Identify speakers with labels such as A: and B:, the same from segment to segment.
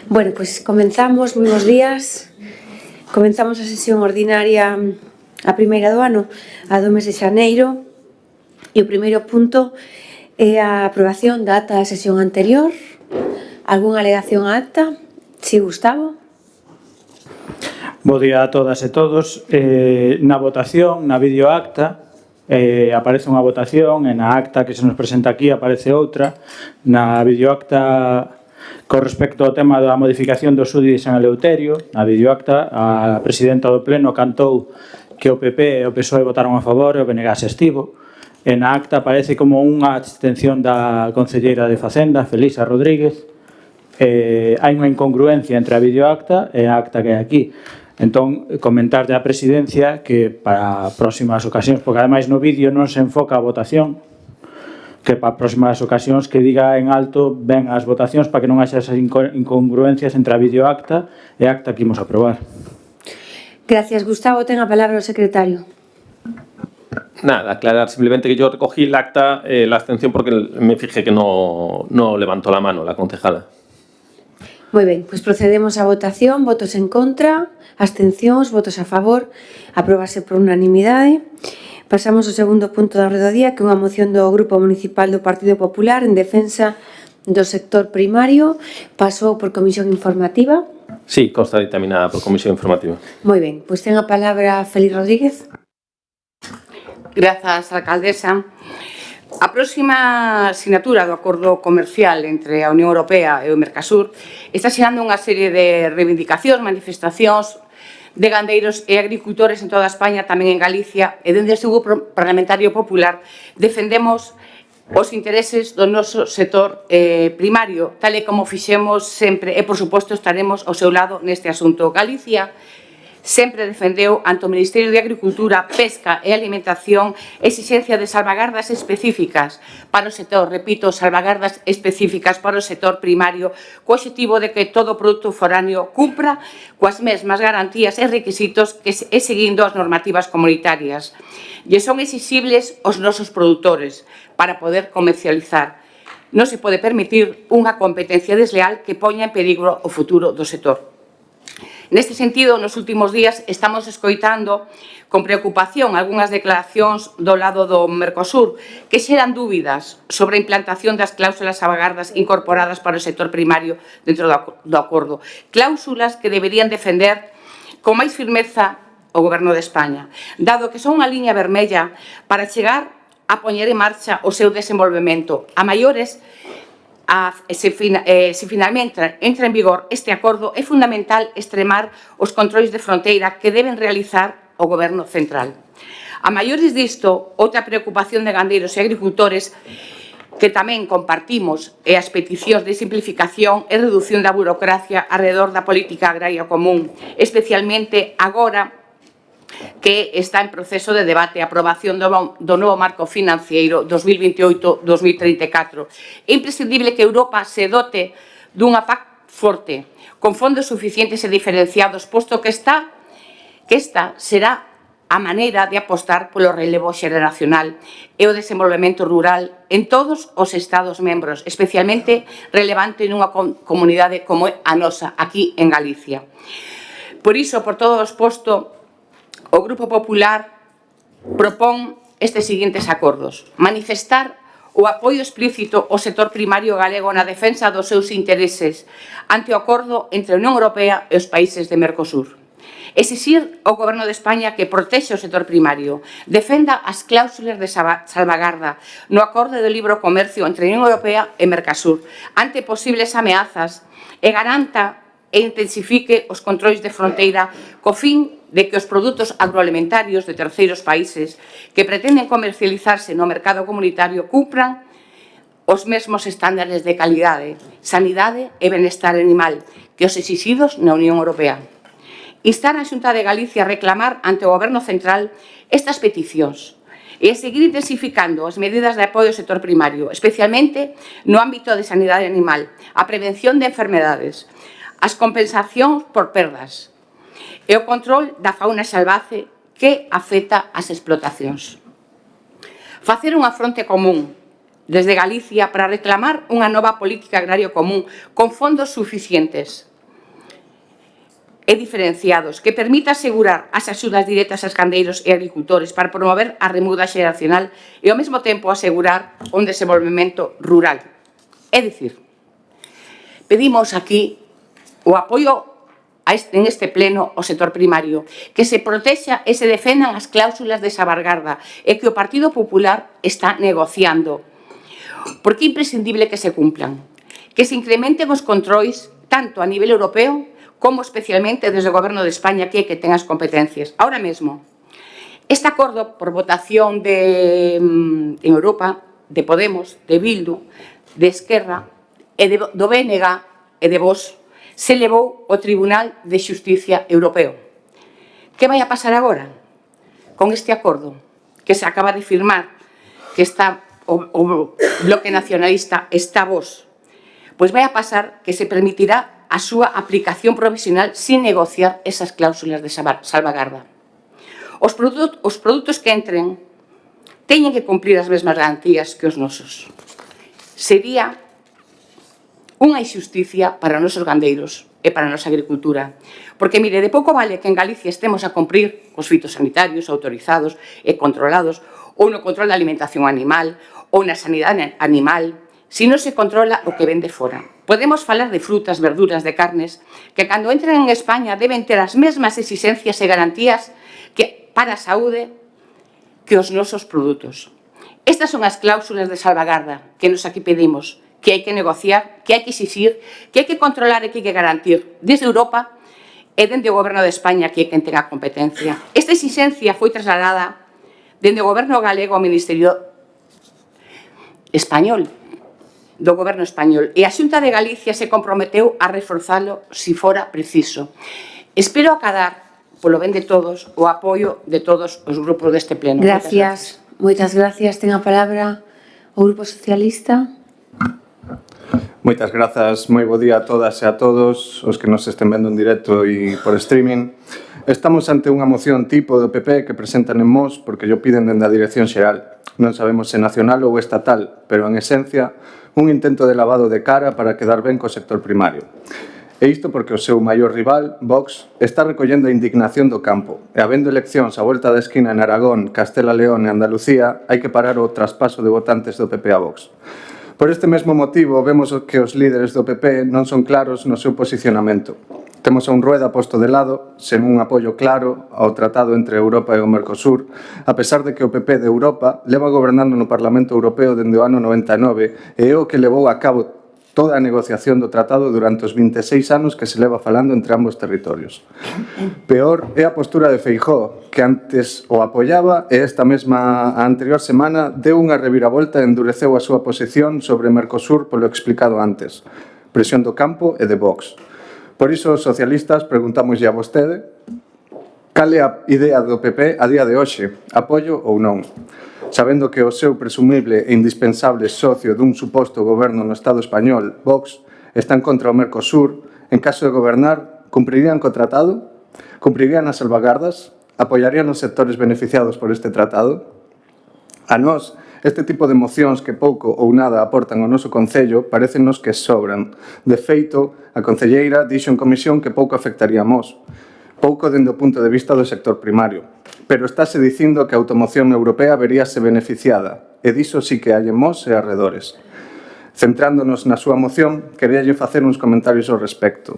A: Bueno, pues comenzamos, moi bons días. Comenzamos a sesión ordinaria a primeira do ano, a do mes de xaneiro, e o primeiro punto é a aprobación da acta da sesión anterior. Algúnha alegación á acta? Si, Gustavo.
B: Bo día a todas e todos. Na votación, na videoacta, aparece unha votación, e na acta que se nos presenta aquí aparece outra. Na videoacta, con respecto ao tema da modificación do SUDI de San Eleuterio, na videoacta, a presidenta do Pleno cantou que o PP e o PSOE votaron a favor e o BNG se estivo. E na acta aparece como unha abstención da concelleira de Facenda, Felisa Rodríguez. Hai unha incongruencia entre a videoacta e a acta que hai aquí. Entón, comentarlle á presidencia que para próximas ocasións, porque ademais no vídeo non se enfoca a votación, que para próximas ocasións que diga en alto ben as votacións para que non haxa esas incongruencias entre a videoacta e a acta que imos aprobar.
A: Gracias, Gustavo. Ten a palabra o secretario.
C: Nada, aclarar simplemente que yo recogí el acta, la abstención, porque me fijé que no levantó la mano la concejala.
A: Moi ben, pois procedemos á votación. Votos en contra, abstencións, votos a favor. Apróbase por unanimidade. Pasamos ao segundo punto da orde do día, que é unha moción do Grupo Municipal do Partido Popular en defensa do sector primario. Pasou por comisión informativa.
C: Sí, consta dictaminada por comisión informativa.
A: Moi ben, pois ten a palabra Félix Rodríguez.
D: Grazas, alcaldesa. A próxima sinatura do acordo comercial entre a Unión Europea e o Mercosur está xerando unha serie de reivindicacións, manifestacións de gandeiros e agricultores en toda España, tamén en Galicia, e dende o Grupo Parlamentario Popular defendemos os intereses do noso sector primario, tal e como fixemos sempre, e, por suposto, estaremos ao seu lado neste asunto. Galicia sempre defendeu ante o Ministerio de Agricultura, Pesca e Alimentación exixencia de salvagardas específicas para o sector, repito, salvagardas específicas para o sector primario, co obxectivo de que todo produto foráneo cumpra coas mesmas garantías e requisitos e seguindo as normativas comunitarias. E son exixibles os nosos produtores para poder comercializar. Non se pode permitir unha competencia desleal que poña en peligro o futuro do sector. Neste sentido, nos últimos días estamos escoitando con preocupación algunhas declaracións do lado do Mercosur que xeran dúbidas sobre a implantación das cláusulas salvagardas incorporadas para o sector primario dentro do acordo. Cláusulas que deberían defender con máis firmeza o Goberno de España, dado que son unha liña vermella para chegar a poñer en marcha o seu desenvolvemento. A maiores, se finalmente entra en vigor este acordo, é fundamental extremar os controis de fronteira que deben realizar o Goberno central. A maiores disto, outra preocupación de gandeiros e agricultores que tamén compartimos é as peticións de simplificación e reducción da burocracia alrededor da política agraria común, especialmente agora que está en proceso de debate a aprobación do novo marco financiero 2028-2034. É imprescindible que Europa se dote dunha PAC forte, con fondos suficientes e diferenciados, posto que esta será a maneira de apostar polo relevo xeracional e o desenvolvemento rural en todos os Estados membros, especialmente relevante nunha comunidade como a nosa, aquí en Galicia. Por iso, por todo o exposto, o Grupo Popular propón estes seguintes acordos. Manifestar o apoio explícito ao sector primario galego na defensa dos seus intereses ante o acordo entre a Unión Europea e os países de Mercosur. Exixir ao Goberno de España que protexe o sector primario, defenda as cláusulas de salvagarda no acordo de libre comercio entre a Unión Europea e Mercosur ante posibles ameazas e garanta e intensifique os controis de fronteira co fin de que os produtos agroalimentarios de terceiros países que pretenden comercializarse no mercado comunitario cumpran os mesmos estándares de calidade, sanidade e benestar animal que os exixidos na Unión Europea. Instar a Xunta de Galicia a reclamar ante o Goberno central estas peticións e a seguir intensificando as medidas de apoio ao sector primario, especialmente no ámbito de sanidade animal, a prevención de enfermedades, as compensacións por perdas e o control da fauna salvaje que afecta as explotacións. Facer unha fronte común desde Galicia para reclamar unha nova política agraria común con fondos suficientes e diferenciados que permita asegurar as axudas directas aos gandeiros e agricultores para promover a remuda xeracional e, ao mesmo tempo, asegurar un desenvolvemento rural. É dicir, pedimos aquí o apoio en este pleno ao sector primario, que se protexa e se defendan as cláusulas de salvagarda e que o Partido Popular está negociando, porque é imprescindible que se cumplan, que se incrementen os controis tanto a nivel europeo como especialmente desde o Goberno de España, que é que ten as competencias. Ahora mesmo, este acordo por votación en Europa de Podemos, de Bildu, de Esquerra, e do BNG e de Vox, se levou ao Tribunal de Xusticia Europeo. Que vai a pasar agora con este acordo que se acaba de firmar, que está o Bloque Nacionalista, está Vox? Pois vai a pasar que se permitirá a súa aplicación provisional sin negociar esas cláusulas de salvagarda. Os produtos que entren teñen que cumplir as mesmas garantías que os nosos. Sería unha injusticia para os nosos gandeiros e para a nosa agricultura. Porque, mire, de pouco vale que en Galicia estemos a cumprir os fitosanitarios autorizados e controlados, ou no control da alimentación animal, ou na sanidade animal, se non se controla o que vende fora. Podemos falar de frutas, verduras, de carnes, que cando entren en España deben ter as mesmas exigencias e garantías que para a saúde que os nosos produtos. Estas son as cláusulas de salvagarda que nos aquí pedimos, que hai que negociar, que hai que exixir, que hai que controlar e que hai que garantir desde Europa e dende o Goberno de España, que é quen ten a competencia. Esta exigencia foi trasladada dende o Goberno galego ao Ministerio español, do Goberno español, e a Xunta de Galicia se comprometeu a reforzalo se fora preciso. Espero acadar, polo ben de todos, o apoio de todos os grupos deste pleno.
A: Gracias. Moitas gracias. Ten a palabra o Grupo Socialista.
E: Moitas grazas, moi bo día a todas e a todos os que nos estén vendo en directo e por streaming. Estamos ante unha moción tipo do PP que presentan en MOS porque yo piden dende a Dirección Xeral. Non sabemos se nacional ou estatal, pero en esencia un intento de lavado de cara para quedar ben co sector primario. E isto porque o seu maior rival, Vox, está recollendo a indignación do campo. E habendo eleccións a volta da esquina en Aragón, Castela León e Andalucía, hai que parar o traspaso de votantes do PP a Vox. Por este mesmo motivo, vemos que os líderes do PP non son claros no seu posicionamento. Temos a un Rueda posto de lado, sen un apoio claro ao tratado entre Europa e o Mercosur, a pesar de que o PP de Europa leva gobernando no Parlamento Europeo dende o ano 99 e é o que levou a cabo toda a negociación do tratado durante os 26 anos que se leva falando entre ambos territorios. Peor é a postura de Feijóo, que antes o apoiaba e esta mesma a anterior semana deu unha reviravolta e endureceu a súa posición sobre Mercosur polo explicado antes. Presión do campo e de Vox. Por iso, os socialistas, preguntámoslle a vostede cal é a idea do PP a día de hoxe, apoio ou non, sabendo que o seu presumible e indispensable socio dun suposto goberno no Estado español, Vox, está en contra o Mercosur. En caso de gobernar, cumprirían co tratado? Cumprirían as salvagardas? Apoiarían os sectores beneficiados por este tratado? A nós, este tipo de mocións que pouco ou nada aportan ao noso Concello parécennos que sobran. De feito, a concelleira dixo en comisión que pouco afectaría a Mos, pouco dende o punto de vista do sector primario. Pero estáse dicindo que a automoción europea veríase beneficiada, e diso sí que hai en Mos e arredores. Centrándonos na súa moción, queríalle facer uns comentarios ao respecto.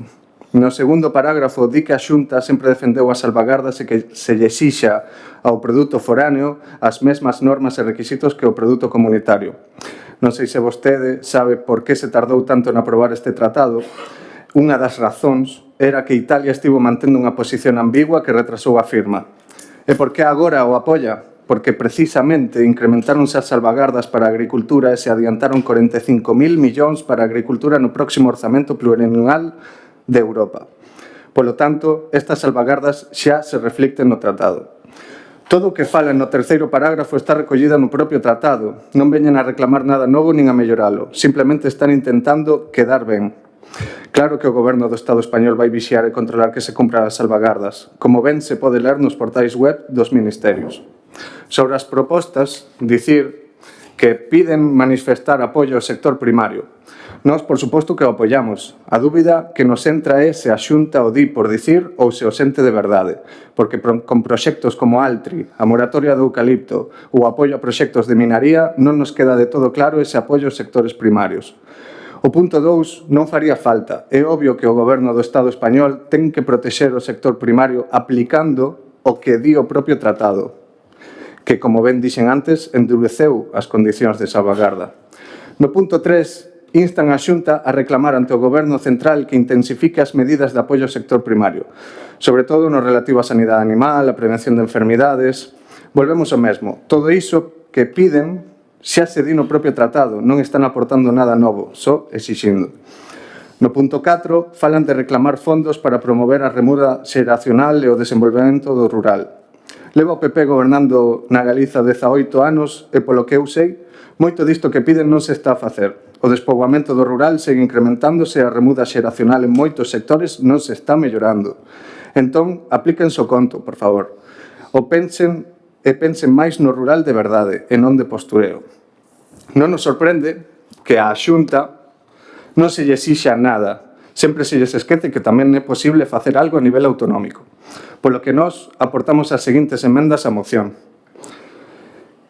E: No segundo parágrafo di que a Xunta sempre defendeu as salvagardas e que se lle exixa ao produto foráneo as mesmas normas e requisitos que o produto comunitario. Non sei se vostede sabe por que se tardou tanto en aprobar este tratado. Unha das razóns era que Italia estivo mantendo unha posición ambigua que retrasou a firma. E por que agora o apoia? Porque precisamente incrementáronse as salvagardas para a agricultura e se adiantaron 45.000 millóns para a agricultura no próximo orzamento plurianual de Europa. Polo tanto, estas salvagardas xa se reflicten no tratado. Todo o que fala no terceiro parágrafo está recollida no propio tratado. Non veñen a reclamar nada novo nin a melloralo. Simplemente están intentando quedar ben. Claro que o Goberno do Estado español vai vixiar e controlar que se cumpran as salvagardas, como ben se pode ler nos portais web dos ministerios. Sobre as propostas, dicir que piden manifestar apoio ao sector primario. Nós, por suposto, que o apoiamos. A dúbida que nos entra é se a Xunta o di por dicir ou se o sente de verdade, porque con proxectos como Altri, a moratoria do eucalipto ou o apoio a proxectos de minaría non nos queda de todo claro ese apoio aos sectores primarios. O punto 2 non faría falta. É obvio que o Goberno do Estado español ten que protexer o sector primario aplicando o que di o propio tratado, que, como ben dixen antes, endureceu as condicións de salvagarda. No punto 3, instan a Xunta a reclamar ante o Goberno central que intensifique as medidas de apoio ao sector primario, sobre todo no relativo á sanidade animal, a prevención de enfermidades. Volvemos ao mesmo. Todo iso que piden xa se di no propio tratado, non están aportando nada novo, só exixindo. No punto 4, falan de reclamar fondos para promover a remuda xeracional e o desenvolvemento do rural. Leva o PP gobernando na Galiza 18 anos e, polo que eu sei, moito disto que piden non se está a facer. O despoboamento do rural segue incrementándose e a remuda xeracional en moitos sectores non se está mellorando. Entón, aplíquense o conto, por favor. Pensen máis no rural de verdade e non de postureo. Non nos sorprende que a Xunta non se lle exixa nada. Sempre se lles esquece que tamén é posible facer algo a nivel autonómico. Polo que nós aportamos as seguintes emendas á moción.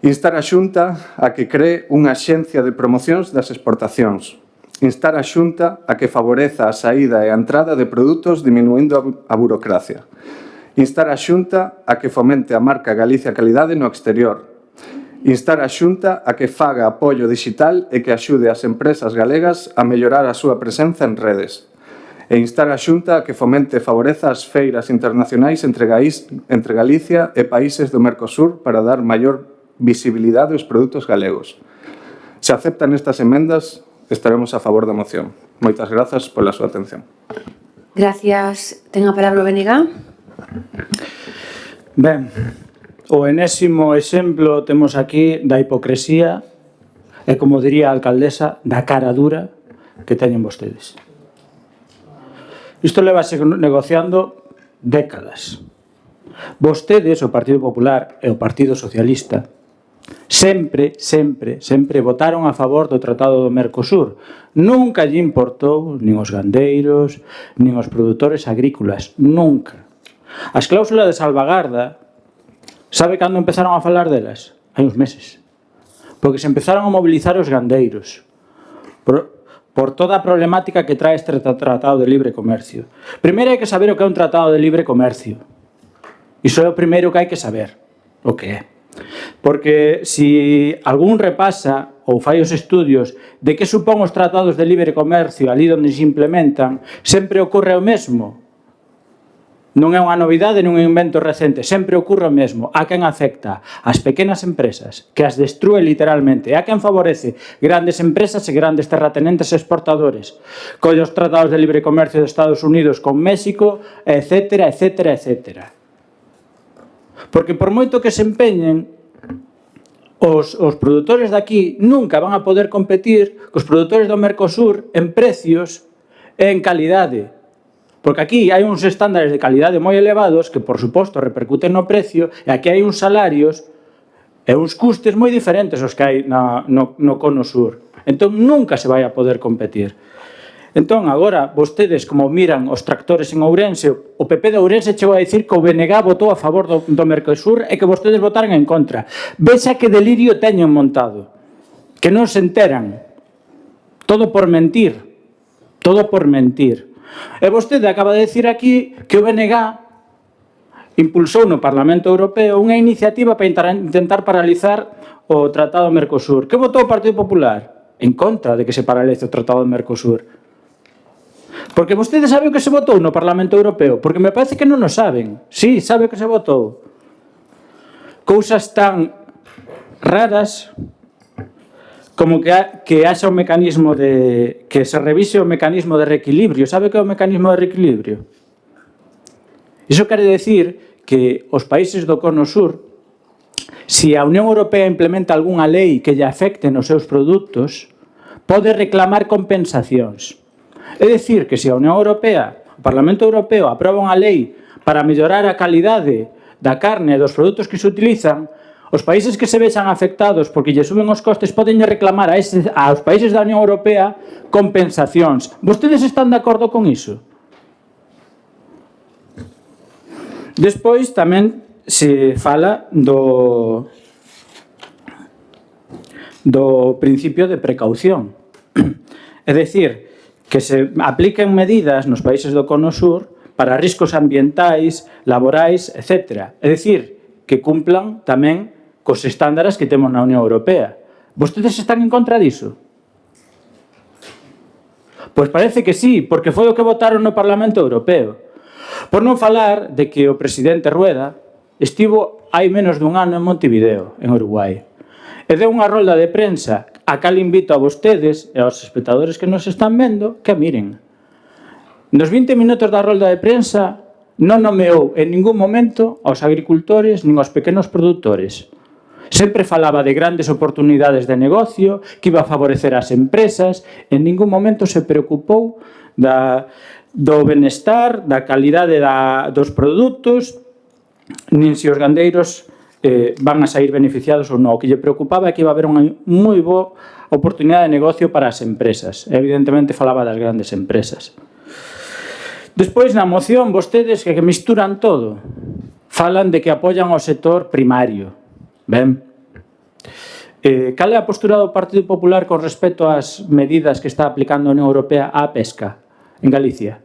E: Instar a Xunta a que cree unha axencia de promocións das exportacións. Instar a Xunta a que favoreza a saída e a entrada de produtos diminuindo a burocracia. Instar a Xunta a que fomente a marca Galicia Calidade no exterior. Instar a Xunta a que faga apoio digital e que axude as empresas galegas a mellorar a súa presenza en redes. E instar a Xunta a que fomente e favoreza as feiras internacionais entre Galicia e países do Mercosur para dar maior visibilidade aos produtos galegos. Se aceptan estas emendas, estaremos a favor da moción. Moitas grazas pola súa atención.
A: Gracias. Ten a palabra o BNG.
B: Ben, o enésimo exemplo temos aquí da hipocresía e, como diría a alcaldesa, da cara dura que teñen vostedes. Isto levase negociando décadas. Vostedes, o Partido Popular e o Partido Socialista, sempre votaron a favor do Tratado do Mercosur. Nunca lle importou nin os gandeiros, nin os produtores agrícolas. Nunca. As cláusulas de salvagarda, sabe cando empezaron a falar delas? Hai uns meses. Porque se empezaron a mobilizar os gandeiros por toda a problemática que trae este Tratado de Libre Comercio. Primeiro hai que saber o que é un Tratado de Libre Comercio. Iso é o primeiro que hai que saber, o que é. Porque se algún repasa ou fai os estudios de que supón os tratados de libre comercio ali onde se implementan, sempre ocorre o mesmo. Non é unha novidade, non é un invento recente, sempre ocorre o mesmo. A quen afecta? As pequenas empresas, que as destrúe literalmente. A quen favorece? Grandes empresas e grandes terratenentes exportadores. Colle os tratados de libre comercio de Estados Unidos con México, etcétera, etcétera, etcétera. Porque por moito que se empeñen, os produtores de aquí nunca van a poder competir cos produtores do Mercosur en precios e en calidade. Porque aquí hai uns estándares de calidade moi elevados que, por suposto, repercuten no precio, e aquí hai uns salarios e uns custes moi diferentes aos que hai no Cono Sur. Entón, nunca se vai a poder competir. Entón, agora, vostedes, como miran os tractores en Ourense, o PP de Ourense chegou a dicir que o BNG votou a favor do Mercosur e que vostedes votaran en contra. Vexa que delirio teñen montado. Que non se enteran. Todo por mentir. Todo por mentir. E vostede acaba de dicir aquí que o BNG impulsou no Parlamento Europeo unha iniciativa para intentar paralizar o Tratado Mercosur. Que votou o Partido Popular? En contra de que se paralice o Tratado Mercosur. Porque vostede sabe o que se votou no Parlamento Europeo? Porque me parece que non o saben. Sí, sabe o que se votou. Cousas tan raras como que haxa un mecanismo de... que se revise o mecanismo de reequilibrio. Sabe o que é o mecanismo de reequilibrio? Iso quere decir que os países do Cono Sur, se a Unión Europea implementa algunha lei que lle afecte nos seus produtos, pode reclamar compensacións. É dicir, que se a Unión Europea, o Parlamento Europeo, aproba unha lei para mellorar a calidade da carne e dos produtos que se utilizan, Os países que se vexan afectados porque lle suben os costes poden reclamar aos países da Unión Europea compensacións. Vostedes están de acordo con iso? Despois tamén se fala do principio de precaución. É dicir, que se apliquen medidas nos países do Cono Sur para riscos ambientais, laborais, etc. É dicir, que cumplan tamén cos estándares que temos na Unión Europea. Vostedes están en contra diso? Pois parece que sí, porque foi o que votaron no Parlamento Europeo. Por non falar de que o presidente Rueda estivo hai menos dun ano en Montevideo, en Uruguai, e deu unha rolda de prensa a cal invito a vostedes e aos espectadores que nos están vendo que a miren. Nos 20 minutos da rolda de prensa non nomeou en ningún momento aos agricultores nin aos pequenos produtores. Sempre falaba de grandes oportunidades de negocio, que iba a favorecer as empresas, en ningún momento se preocupou do benestar, da calidade dos produtos, nin se os gandeiros van a sair beneficiados ou non. O que lle preocupaba é que iba a haber unha moi boa oportunidade de negocio para as empresas. Evidentemente falaba das grandes empresas. Despois, na moción, vostedes que misturan todo. Falan de que apoian ao sector primario. Ben. Cal é a postura do Partido Popular con respecto ás medidas que está aplicando a Unión Europea á pesca en Galicia?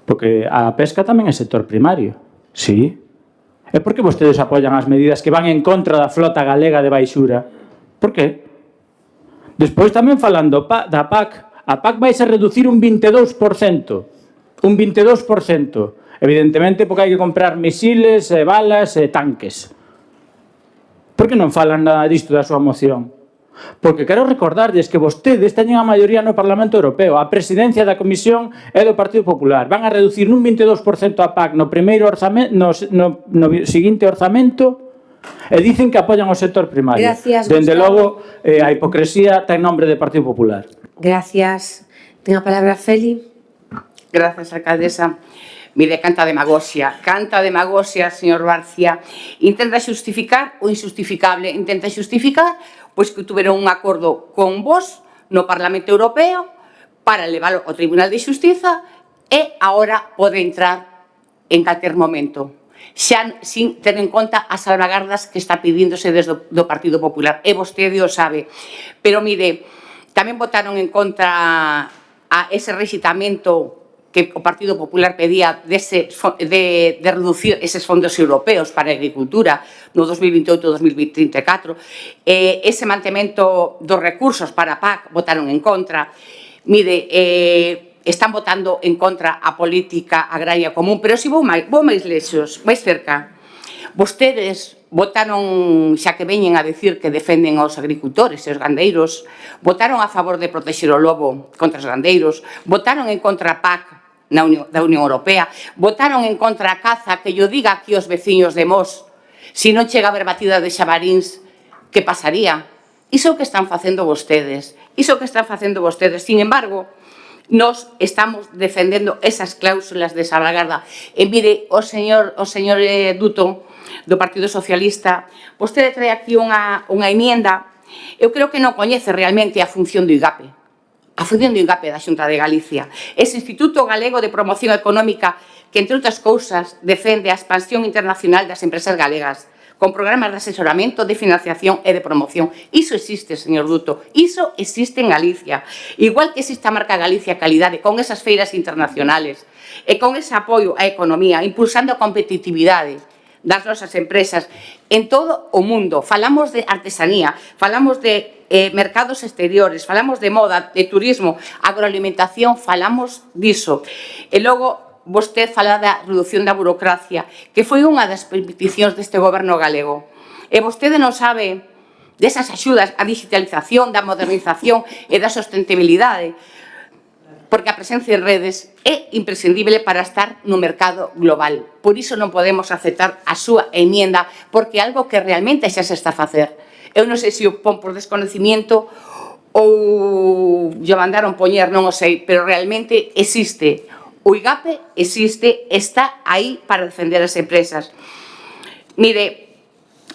B: Porque a pesca tamén é sector primario. Sí. E por que vostedes apoian as medidas que van en contra da flota galega de baixura? Por que? Despois tamén falando da PAC. A PAC vai a reducir un 22%. Un 22%. Evidentemente porque hai que comprar misiles, balas e tanques. Por que non falan nada disto da súa moción? Porque quero recordarles que vostedes teñen a maioría no Parlamento Europeo. A presidencia da Comisión é do Partido Popular. Van a reducir un 22% a PAC no seguinte orzamento e dicen que apoian o sector primario.
A: Gracias,
B: Dende logo, a hipocresía ten nombre de Partido Popular.
A: Gracias. Ten a palabra Feli.
D: Gracias, alcaldesa. Mire, canta demagoxia, señor Barcia. Intenta xustificar o injustificable. Intenta xustificar pois que tuveron un acordo con vos no Parlamento Europeo para leválo ao Tribunal de Xustiza e agora pode entrar en calquer momento, xa sin ter en conta as salvagardas que está pidíndose desde do Partido Popular. E vostede o sabe. Pero, mire, tamén votaron en contra a ese rexitamento que o Partido Popular pedía de reducir eses fondos europeos para a agricultura no 2028-2034, ese mantemento dos recursos para a PAC votaron en contra. Mire, están votando en contra a política agraria común, pero se vou máis lexos, máis cerca. Vostedes votaron, xa que veñen a decir que defenden aos agricultores e os gandeiros, votaron a favor de protexer o lobo contra os gandeiros, votaron en contra a PAC da Unión Europea, votaron en contra a caza, que yo diga aquí aos veciños de Mos, se non chega a haber batida de xabaríns, que pasaría? Iso que están facendo vostedes, Sin embargo, nos estamos defendendo esas cláusulas de salvagarda. E mire, o señor Duto, do Partido Socialista, vostede trae aquí unha enmienda, eu creo que non coñece realmente a función do IGAPE. A función do IGAPE da Xunta de Galicia. Ese Instituto Galego de Promoción Económica que, entre outras cousas, defende a expansión internacional das empresas galegas, con programas de asesoramento, de financiación e de promoción. Iso existe, señor Duto, iso existe en Galicia. Igual que existe a marca Galicia Calidade, con esas feiras internacionales, e con ese apoio á economía, impulsando a competitividade das nosas empresas en todo o mundo. Falamos de artesanía, falamos de mercados exteriores, falamos de moda, de turismo, agroalimentación, falamos diso. E logo, vostede fala da reducción da burocracia, que foi unha das peticións deste goberno galego. E vostede non sabe desas axudas á digitalización, da modernización e da sustentabilidade, porque a presencia en redes é imprescindible para estar no mercado global. Por iso non podemos aceptar a súa enmienda, porque é algo que realmente xa se está a facer. Eu non sei se o pon por desconocimiento ou lle mandaron poñer, non o sei, pero realmente existe. O IGAPE existe, está aí para defender as empresas. Mire,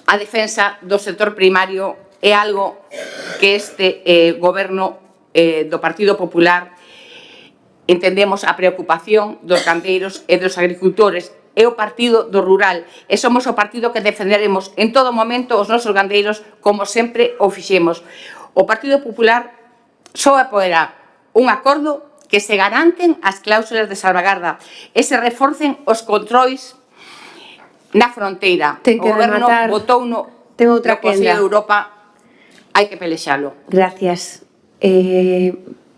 D: a defensa do sector primario é algo que este goberno do Partido Popular entendemos a preocupación dos gandeiros e dos agricultores. É o partido do rural e somos o partido que defenderemos en todo momento os nosos gandeiros como sempre o fixemos. O Partido Popular só apoiará un acordo que se garanten as cláusulas de salvagarda e se reforcen os controis na fronteira.
A: Ten que
D: o goberno
A: rematar.
D: votou no Consello de Europa, hai que pelexalo.
A: Gracias.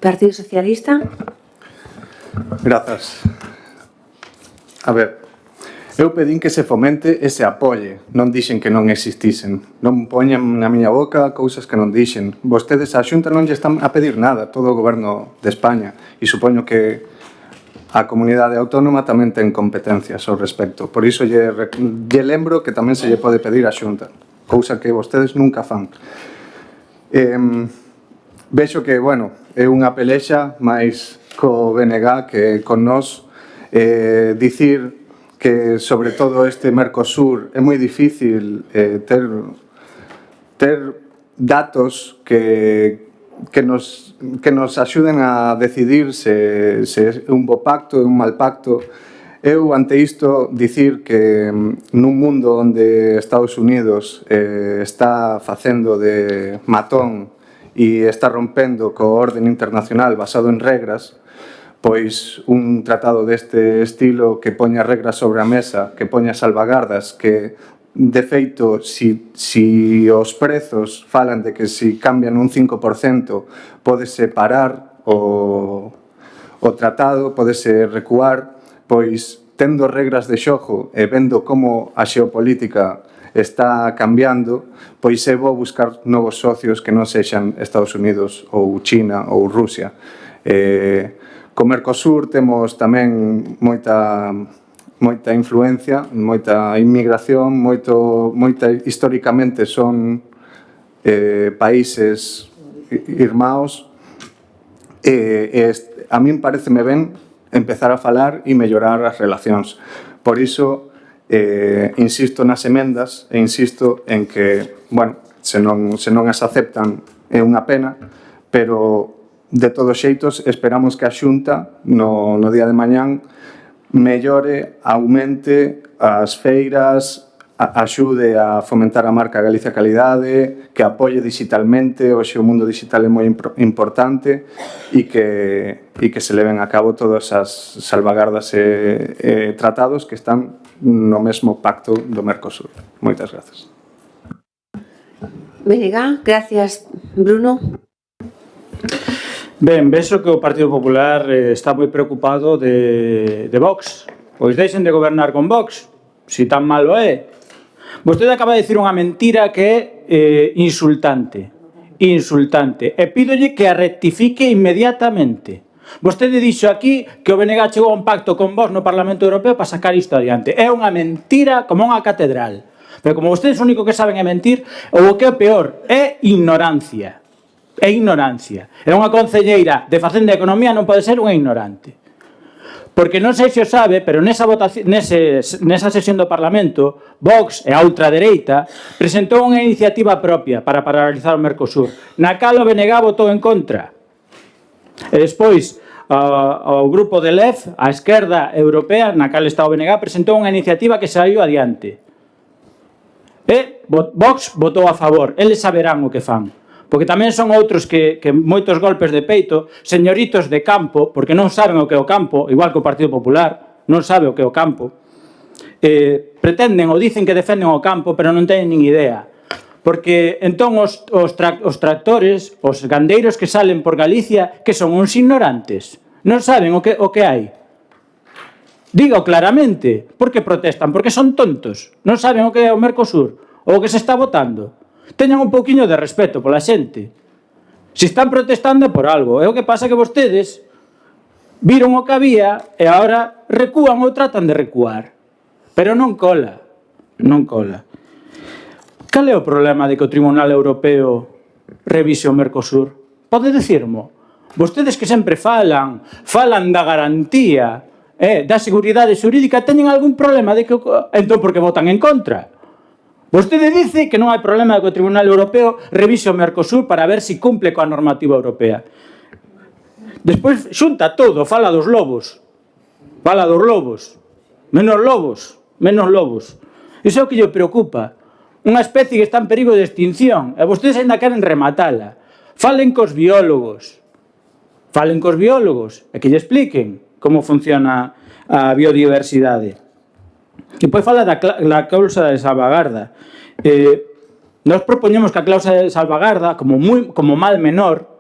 A: Partido Socialista.
E: Grazas. A ver, eu pedín que se fomente e se apoie. Non dixen que non existisen. Non poñan na miña boca cousas que non dixen. Vostedes a Xunta non lle están a pedir nada, todo o goberno de España. E supoño que a comunidade autónoma tamén ten competencias ao respecto. Por iso lle lembro que tamén se lle pode pedir a Xunta, cousa que vostedes nunca fan. Vexo que, bueno, é unha pelexa máis co BNG que con nós. Dicir que sobre todo este Mercosur é moi difícil ter datos que nos axuden a decidir se é un bo pacto, é un mal pacto. Eu, ante isto, dicir que nun mundo onde Estados Unidos está facendo de matón e está rompendo co orden internacional basado en regras, pois un tratado deste estilo que poña regras sobre a mesa, que poña salvagardas, que de feito, si os prezos falan de que si cambian un 5% pódese parar o tratado, pódese recuar, pois tendo regras de xogo e vendo como a xeopolítica está cambiando, pois é bo buscar novos socios que non sexan Estados Unidos ou China ou Rusia. Co Mercosur temos tamén moita influencia, moita inmigración, históricamente son países irmãos. A min pareceme ben empezar a falar e mellorar as relacións. Por iso, insisto nas emendas e insisto en que, bueno, se non as aceptan é unha pena, pero de todos xeitos, esperamos que a Xunta no día de mañán mellore, aumente as feiras, axude a fomentar a marca Galicia Calidade, que apoie digitalmente, hoxe o mundo digital é moi importante e que se leven a cabo todas as salvagardas e tratados que están no mesmo pacto do Mercosur. Moitas grazas.
A: Benega, gracias, Bruno.
B: Ben, vexo que o Partido Popular está moi preocupado de Vox. Pois deixen de gobernar con Vox, si tan malo é. Vostede acaba de dicir unha mentira que é insultante. E pídolle que a rectifique inmediatamente. Vostede dixo aquí que o BNG chegou a un pacto con vos no Parlamento Europeo para sacar isto adiante. É unha mentira como unha catedral. Pero como vostedes o único que saben é mentir, ou o que é peor, é ignorancia. É ignorancia. É unha concelleira de Facenda e Economía non pode ser unha ignorante. Porque non sei se o sabe, pero nesa sesión do Parlamento, Vox e a ultradereita presentou unha iniciativa propia para paralizar o Mercosur. Na cal o BNG votou en contra. E despois, o grupo de LEF, a esquerda europea, na cal está o BNG, presentou unha iniciativa que saiu adiante. E Vox votou a favor. Eles saberán o que fan. Porque tamén son outros que moitos golpes de peito, señoritos de campo, porque non saben o que é o campo, igual que o Partido Popular, non sabe o que é o campo, pretenden ou dicen que defenden o campo, pero non teñen nin idea. Porque entón os tractores, os gandeiros que salen por Galicia, que son uns ignorantes, non saben o que hai. Digo claramente, por que protestan? Porque son tontos, non saben o que é o Mercosur, ou o que se está votando. Teñan un pouquiño de respeto pola xente. Se están protestando por algo. É o que pasa que vostedes viron o que había e agora recúan ou tratan de recuar. Pero non cola. Non cola. Cal é o problema de que o Tribunal Europeo revise o Mercosur? Pode dicirmo? Vostedes que sempre falan da garantía, da seguridade xurídica, teñen algún problema de que... Entón, por que votan en contra? Vostede dice que non hai problema que o Tribunal Europeo revise o Mercosur para ver se cumple coa normativa europea. Despois xunta todo, fala dos lobos. Fala dos lobos. Menos lobos. Menos lobos. Iso é o que lle preocupa. Unha especie que está en perigo de extinción. E vostedes ainda queren rematala. Falen cos biólogos. Falen cos biólogos. E que lle expliquen como funciona a biodiversidade. E depois fala da cláusula de salvagarda. Nós propoñemos que a cláusula de salvagarda, como mal menor,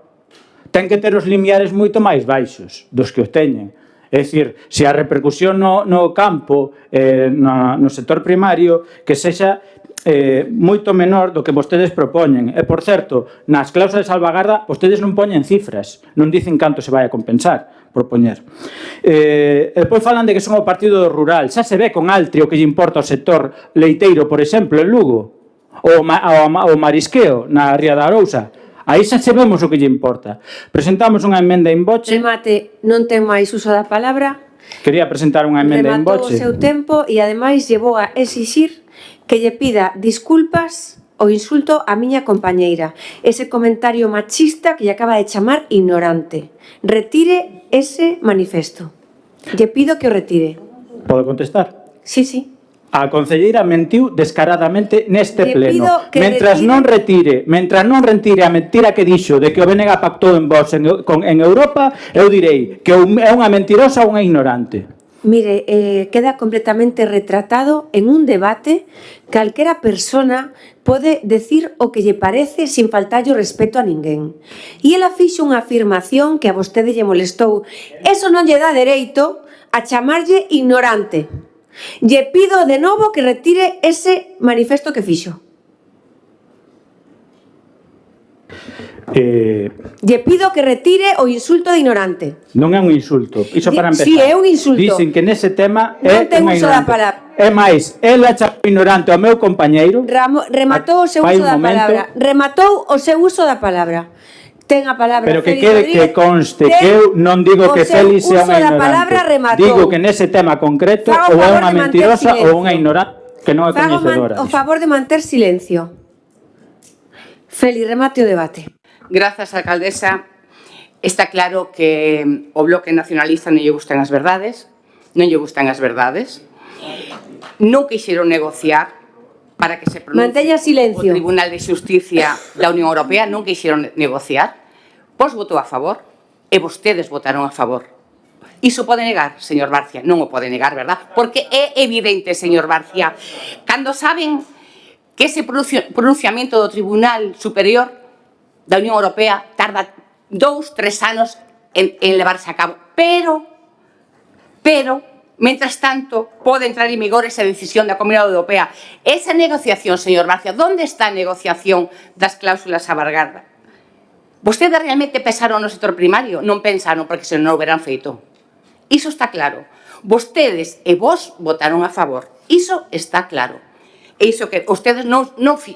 B: ten que ter os limiares moito máis baixos dos que os teñen. É dicir, se a repercusión no campo, no sector primario, que sexa moito menor do que vostedes propoñen. E, por certo, nas cláusulas de salvagarda, vostedes non poñen cifras, non dicen canto se vai a compensar por poñer. Depois falan de que son o partido rural. Xa se ve con Altri o que lle importa ao sector leiteiro, por exemplo, en Lugo, ou marisqueo na Ría da Arousa. Aí xa sabemos o que lle importa. Presentamos unha emenda en boche.
A: Remate, non ten máis uso da palabra.
B: Quería presentar unha emenda en
A: Rematou
B: boche.
A: o seu tempo e, ademais, llevou a exixir que lle pida disculpas o insulto á miña compañeira. Ese comentario machista que lle acaba de chamar ignorante. Retire ese manifesto. Lle pido que o retire.
B: Podo contestar?
A: Sí, sí.
B: A concelleira mentiu descaradamente neste
A: Lle
B: pleno.
A: pido que
B: Mentras non retire a mentira que dixo de que o BNG pactou en vos en Europa, eu direi que é unha mentirosa ou unha ignorante.
A: Mire, queda completamente retratado en un debate. Calquera persona pode decir o que lle parece sin faltarlle o respeto a ninguén. E ela fixo unha afirmación que a vostede lle molestou. Eso non lle dá dereito a chamarlle ignorante. Lle pido de novo que retire ese manifesto que fixo. Lle pido que retire o insulto de ignorante.
B: Non é un insulto. Iso para empezar.
A: Sí, é un insulto.
B: Dicen que nese tema
A: Non
B: é
A: ten
B: unha
A: uso da
B: ignorante.
A: palabra.
B: É máis, ela chamou ignorante ao meu compañeiro.
A: Rematou o seu
B: Fai
A: uso
B: un
A: da
B: momento.
A: palabra. Rematou o seu uso da palabra. Ten a palabra
B: Pero que
A: Félix
B: quede
A: Rodríguez.
B: que conste
A: Ten
B: que eu non digo que
A: o seu
B: Félix sea
A: uso
B: unha
A: da palabra,
B: ignorante.
A: rematou.
B: Digo que nese tema concreto
A: Faga o
B: ou é
A: favor
B: unha
A: de manter
B: mentirosa
A: silencio.
B: ou unha ignorante que non é coñecedora.
A: O favor de manter silencio. Félix, remate o debate.
D: Grazas, alcaldesa. Está claro que o Bloque Nacionalista non lle gustan as verdades, non lle gustan as verdades. Non quixeron negociar para que se pronuncie
A: Manteña silencio.
D: o Tribunal de Xusticia da Unión Europea, non quixeron negociar. Vos votou a favor e vostedes votaron a favor. Iso pode negar, señor Barcia? Non o pode negar, verdad? Porque é evidente, señor Barcia, cando saben que ese pronunciamento do Tribunal Superior da Unión Europea tarda 2-3 anos en levarse a cabo. Pero, mentras tanto, pode entrar en vigor esa decisión da Comunidade Europea. Esa negociación, señor Barcia, ¿dónde está a negociación das cláusulas salvagarda? Vostedes realmente pensaron no sector primario? Non pensaron, porque se non o verán feito. Iso está claro. Vostedes e vos votaron a favor. Iso está claro. E iso que vostedes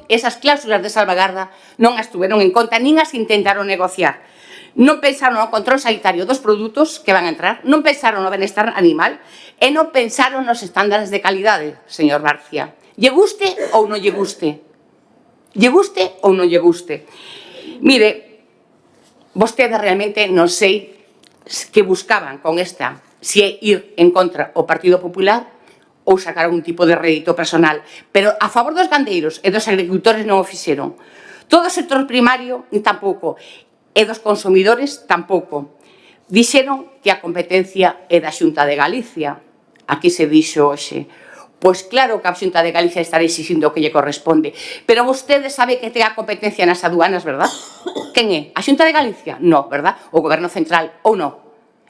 D: esas cláusulas de salvagarda non as tuveron en conta, nin as intentaron negociar. Non pensaron no control sanitario dos produtos que van a entrar, non pensaron no benestar animal e non pensaron nos estándares de calidade, señor Barcia. Lle guste ou non lle guste? Lle guste ou non lle guste? Mire, vostedes realmente non sei que buscaban con esta, se é ir en contra o Partido Popular ou sacar algún tipo de rédito personal. Pero a favor dos gandeiros e dos agricultores non o fixeron. Todo o sector primario tampouco. E dos consumidores tampouco. Dixeron que a competencia é da Xunta de Galicia. Aquí se dixo hoxe. Pois claro que a Xunta de Galicia estará exigindo o que lle corresponde. Pero vostede sabe que ten a competencia nas aduanas, verdad? Quen é? A Xunta de Galicia? No, verdad? O Goberno Central ou non?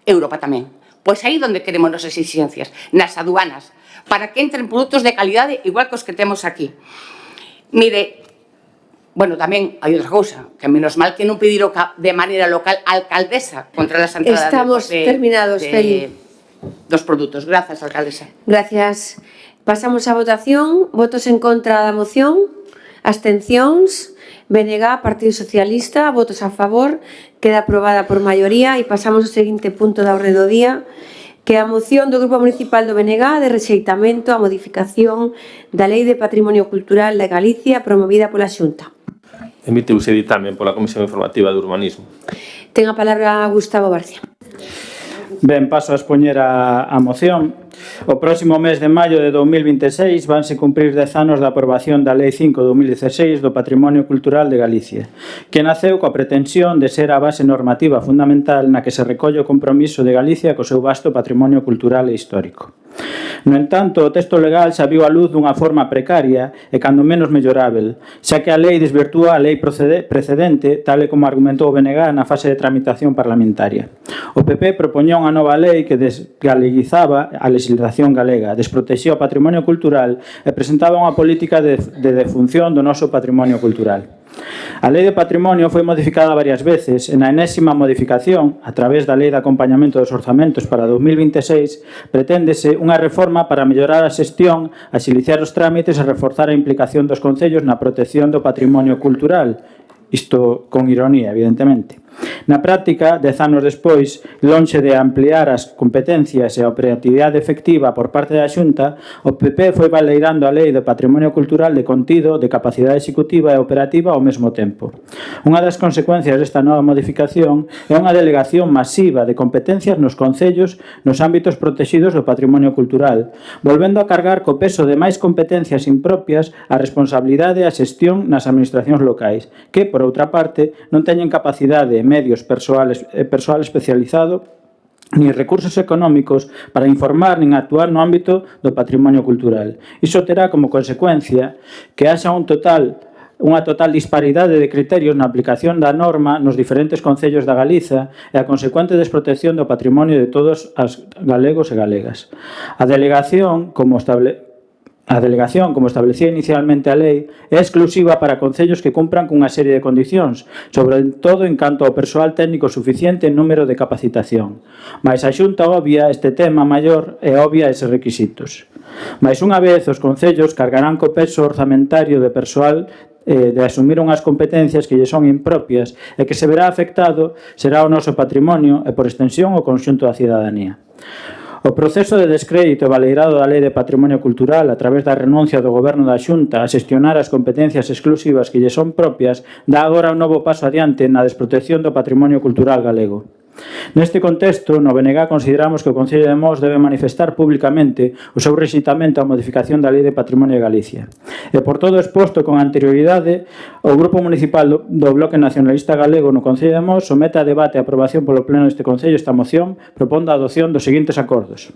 D: Europa tamén. Pois aí onde queremos as exigencias, nas aduanas, para que entren produtos de calidade igual que os que temos aquí. Mire, bueno, tamén hai outra cousa, que menos mal que non pediron de maneira local a alcaldesa contra as entradas
A: Estamos terminados, Feli.
D: Dos produtos. Grazas, alcaldesa.
A: Gracias. Pasamos á votación. Votos en contra da moción. Abstencións. BNG, Partido Socialista. Votos a favor. Queda aprobada por maioría. E pasamos ao seguinte punto da orde do día. que é a moción do Grupo Municipal do BNG de rexeitamento á modificación da Lei de Patrimonio Cultural de Galicia promovida pola Xunta.
C: Emiteuse ditamen pola Comisión Informativa de Urbanismo.
A: Ten a palabra Gustavo Barcia.
B: Ben, paso a expoñer a moción. O próximo mes de maio de 2026 vanse cumprir 10 anos da aprobación da Lei 5 de 2016 do Patrimonio Cultural de Galicia, que naceu coa pretensión de ser a base normativa fundamental na que se recolle o compromiso de Galicia co seu vasto patrimonio cultural e histórico. No entanto, o texto legal xa viu a luz dunha forma precaria e cando menos mellorável, xa que a lei desvirtúa a lei precedente, tal e como argumentou o BNG na fase de tramitación parlamentaria. O PP propoñía unha nova lei que desgaleguizaba a legislación galega, desprotexía o patrimonio cultural e presentaba unha política de defunción do noso patrimonio cultural. A Lei de Patrimonio foi modificada varias veces e na enésima modificación, a través da Lei de Acompañamento dos Orzamentos para 2026, preténdese unha reforma para mellorar a xestión, axilizar os trámites e reforzar a implicación dos concellos na protección do patrimonio cultural. Isto con ironía, evidentemente. Na práctica, 10 anos despois, lonxe de ampliar as competencias e a operatividade efectiva por parte da Xunta, o PP foi baleirando a Lei de Patrimonio Cultural de contido, de capacidade executiva e operativa ao mesmo tempo. Unha das consecuencias desta nova modificación é unha delegación masiva de competencias nos concellos nos ámbitos protegidos do patrimonio cultural, volvendo a cargar co peso de máis competencias impropias a responsabilidade e a xestión nas administracións locais, que, por outra parte, non teñen capacidade medios persoal especializado ni recursos económicos para informar nin actuar no ámbito do patrimonio cultural. Iso terá como consecuencia que haxa unha total disparidade de criterios na aplicación da norma nos diferentes concellos da Galiza e a consecuente desprotección do patrimonio de todos os galegos e galegas. A delegación, como establecía inicialmente a lei, é exclusiva para concellos que cumpran cunha serie de condicións, sobre todo en canto ao persoal técnico suficiente en número de capacitación. Mais a Xunta obvia este tema maior e obvia eses requisitos. Mais unha vez, os concellos cargarán co peso orzamentario de persoal de asumir unhas competencias que lle son impropias e que se verá afectado será o noso patrimonio e, por extensión, o conxunto da cidadanía. O proceso de descrédito e baleirado da Lei de Patrimonio Cultural a través da renuncia do Goberno da Xunta a xestionar as competencias exclusivas que lle son propias dá agora un novo paso adiante na desprotección do patrimonio cultural galego. Neste contexto, no BNG consideramos que o Concello de Mos debe manifestar públicamente o seu rexeitamento á modificación da Lei de Patrimonio de Galicia. E por todo exposto con anterioridade, o Grupo Municipal do Bloque Nacionalista Galego no Concello de Mos somete a debate e aprobación polo Pleno deste Concello esta moción propondo a adopción dos seguintes acordos.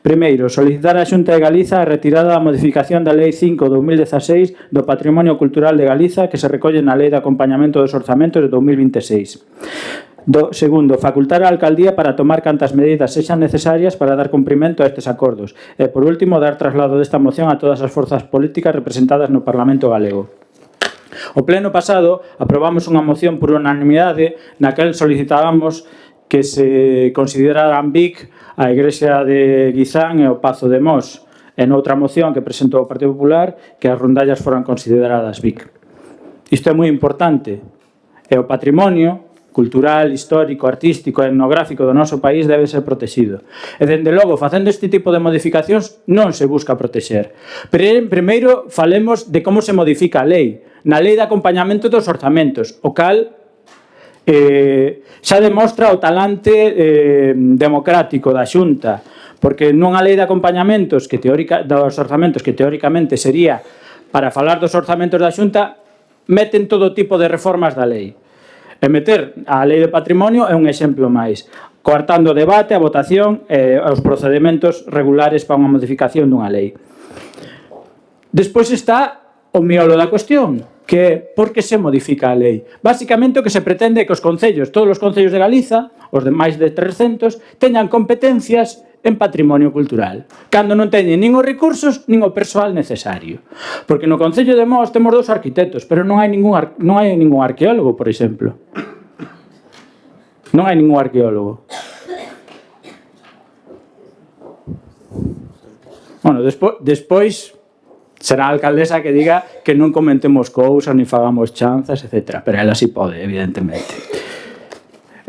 B: Primeiro, solicitar á Xunta de Galiza a retirada da modificación da Lei 5 de 2016 do Patrimonio Cultural de Galiza que se recolle na Lei de Acompañamento dos Orzamentos de 2026. Segundo, facultar a Alcaldía para tomar cantas medidas sexan necesarias para dar cumprimento a estes acordos. E, por último, dar traslado desta moción a todas as forzas políticas representadas no Parlamento galego. O pleno pasado aprobamos unha moción por unanimidade na que solicitábamos que se consideraran BIC a Igrexa de Guizán e o Pazo de Mos, e noutra moción que presentou o Partido Popular que as rondallas foran consideradas BIC. Isto é moi importante. E o patrimonio cultural, histórico, artístico e etnográfico do noso país debe ser protegido. E, dende logo, facendo este tipo de modificacións non se busca protexer. Pero, primeiro, falemos de como se modifica a lei. Na Lei de Acompañamento dos Orzamentos, o cal xa demostra o talante democrático da Xunta, porque nunha lei de acompañamentos dos orzamentos que teóricamente sería para falar dos orzamentos da Xunta, meten todo tipo de reformas da lei. E meter a Lei de Patrimonio é un exemplo máis, coartando o debate, a votación e os procedementos regulares para unha modificación dunha lei. Despois está o miolo da cuestión, que é por que se modifica a lei. Básicamente o que se pretende é que os concellos, todos os concellos de Galiza, os de máis de 300, teñan competencias en patrimonio cultural, cando non teñen nin os recursos nin o persoal necesario. Porque no Concello de Mos temos 2 arquitectos, pero non hai ningún arqueólogo, por exemplo. Non hai ningún arqueólogo. Bueno, despois será a alcaldesa que diga que non comentemos cousas, ni fagamos chanzas, etc. Pero ela sí pode, evidentemente.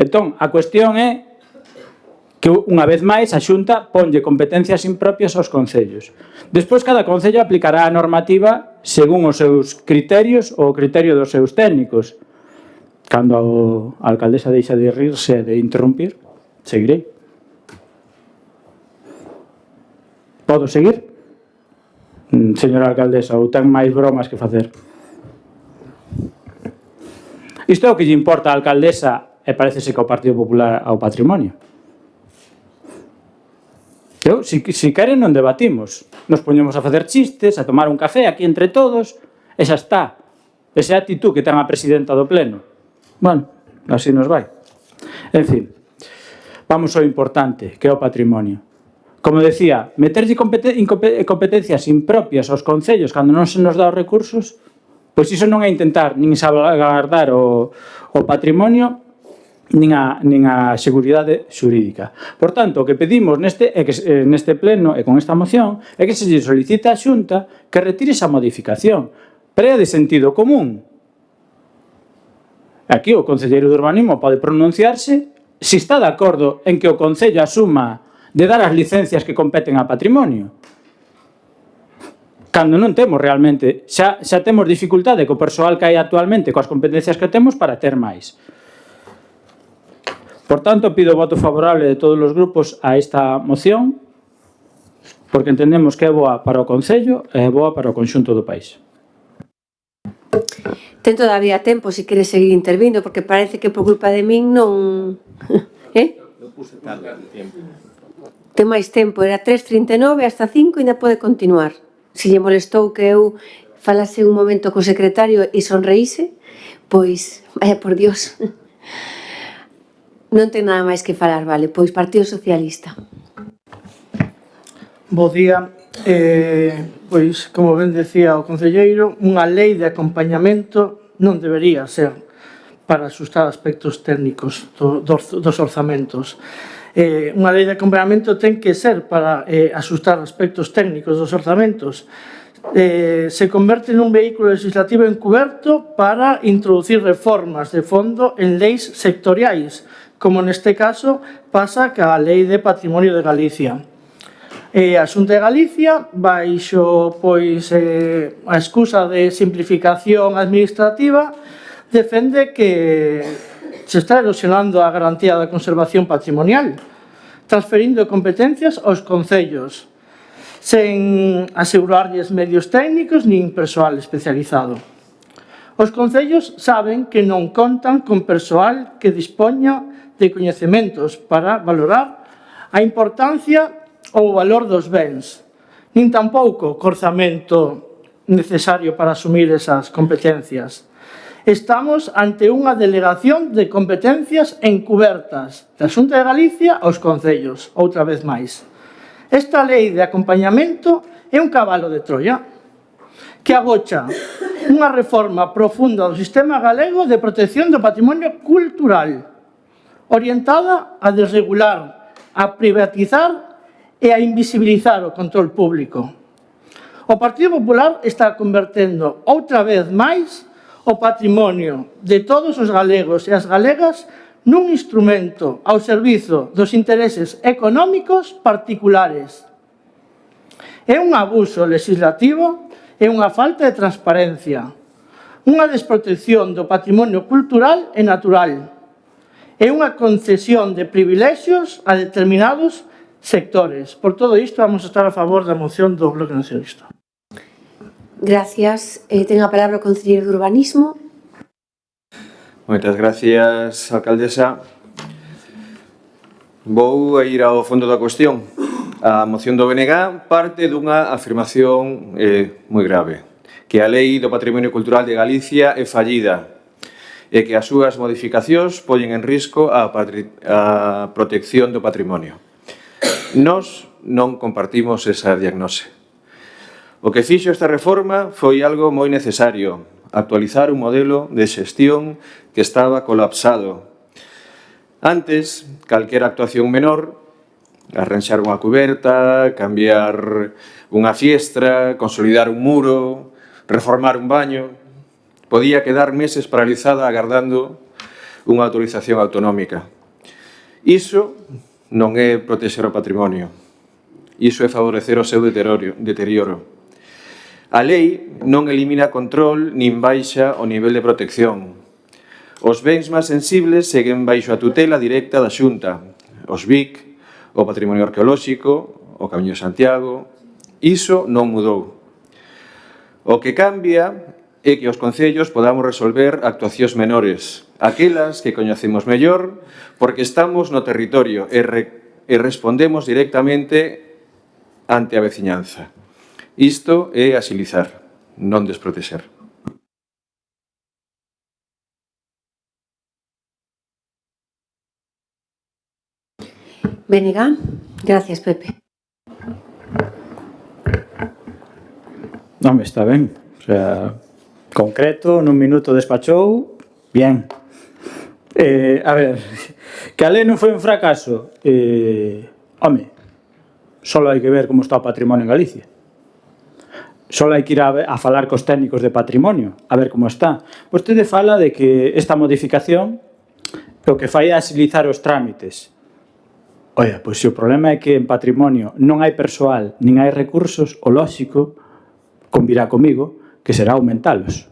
B: Entón, a cuestión é que unha vez máis a Xunta ponlle competencias impropias aos concellos. Despois cada concello aplicará a normativa según os seus criterios ou o criterio dos seus técnicos. Cando a alcaldesa deixa de rirse e de interrumpir, seguirei. Podo seguir? Señora alcaldesa, ou ten máis bromas que facer? Isto é o que lle importa a alcaldesa e parecese que ao Partido Popular ao patrimonio. Si queren non debatimos, nos poñemos a facer chistes, a tomar un café aquí entre todos e xa está. Esa é a actitud que ten a presidenta do pleno. Bueno, así nos vai. En fin, vamos ao importante, que é o patrimonio. Como decía, meterlle competencias impropias aos concellos cando non se nos dá os recursos, pois iso non é intentar nin salvaguardar o patrimonio nin a seguridade xurídica. Por tanto, o que pedimos neste pleno e con esta moción é que se lle solicita á Xunta que retire esa modificación, pero é de sentido común. Aquí o concelleiro de urbanismo pode pronunciarse se está de acordo en que o concello asuma de dar as licencias que competen a patrimonio. Cando non temos realmente, xa temos dificultade co persoal que hai actualmente coas competencias que temos para ter máis. Por tanto, pido o voto favorable de todos os grupos a esta moción, porque entendemos que é boa para o Concello e é boa para o conxunto do país.
A: Ten todavía tempo se quere seguir intervindo, porque parece que por culpa de min non...
C: Non puse tarde o tempo.
A: Ten máis tempo, era 3:39 hasta 5 e ainda pode continuar. Se lle molestou que eu falase un momento co secretario e sonreíse, pois, vaya por Dios... Non ten nada máis que falar, vale, pois Partido Socialista.
F: Bo día. Pois, como ben decía o concelleiro, unha lei de acompañamento non debería ser para asustar aspectos técnicos dos orzamentos. Unha lei de acompañamento ten que ser para asustar aspectos técnicos dos orzamentos. Se converte nun vehículo legislativo encuberto para introducir reformas de fondo en leis sectoriais, como neste caso pasa ca Lei de Patrimonio de Galicia. A Xunta de Galicia, baixo a excusa de simplificación administrativa, defende que se está erosionando a garantía da conservación patrimonial, transferindo competencias aos concellos, sen asegurarlles medios técnicos nin persoal especializado. Os concellos saben que non contan con persoal que dispoña de coñecementos para valorar a importancia ou o valor dos bens, nin tampouco o orzamento necesario para asumir esas competencias. Estamos ante unha delegación de competencias encubertas da Xunta de Galicia aos concellos, outra vez máis. Esta lei de acompañamento é un cabalo de Troia que agocha unha reforma profunda do sistema galego de protección do patrimonio cultural, orientada a desregular, a privatizar e a invisibilizar o control público. O Partido Popular está convertendo outra vez máis o patrimonio de todos os galegos e as galegas nun instrumento ao servizo dos intereses económicos particulares. É un abuso legislativo e unha falta de transparencia, unha desprotección do patrimonio cultural e natural, é unha concesión de privilexios a determinados sectores. Por todo isto, vamos a estar a favor da moción do Bloque Nacionalista.
A: Gracias. Ten a palabra o concelleiro de Urbanismo.
G: Moitas gracias, alcaldesa. Vou a ir ao fondo da cuestión. A moción do BNG parte dunha afirmación moi grave, que a Lei do Patrimonio Cultural de Galicia é fallida e que as súas modificacións poñen en risco a protección do patrimonio. Nós non compartimos esa diagnose. O que fixo esta reforma foi algo moi necesario, actualizar un modelo de xestión que estaba colapsado. Antes, calquera actuación menor, arranxar unha cuberta, cambiar unha fiestra, consolidar un muro, reformar un baño, podía quedar meses paralizada agardando unha autorización autonómica. Iso non é protexer o patrimonio. Iso é favorecer o seu deterioro. A lei non elimina control nin baixa o nivel de protección. Os bens máis sensibles seguen baixo a tutela directa da Xunta. Os BIC, o patrimonio arqueolóxico, o Camiño de Santiago... Iso non mudou. O que cambia é que os concellos podamos resolver actuacións menores, aquelas que coñecemos mellor porque estamos no territorio e respondemos directamente ante a veciñanza. Isto é axilizar, non desprotexer.
A: Benega. Gracias, Pepe.
B: Non, está ben. O sea, concreto, nun minuto despachou, bien. A ver, que a lei non foi un fracaso. Home, só hai que ver como está o patrimonio en Galicia. Só hai que ir a falar cos técnicos de patrimonio, a ver como está. Vostede fala de que esta modificación o que fai é agilizar os trámites. Oia, pois se o problema é que en patrimonio non hai persoal, nin hai recursos, o lóxico convirá comigo que será aumentalos.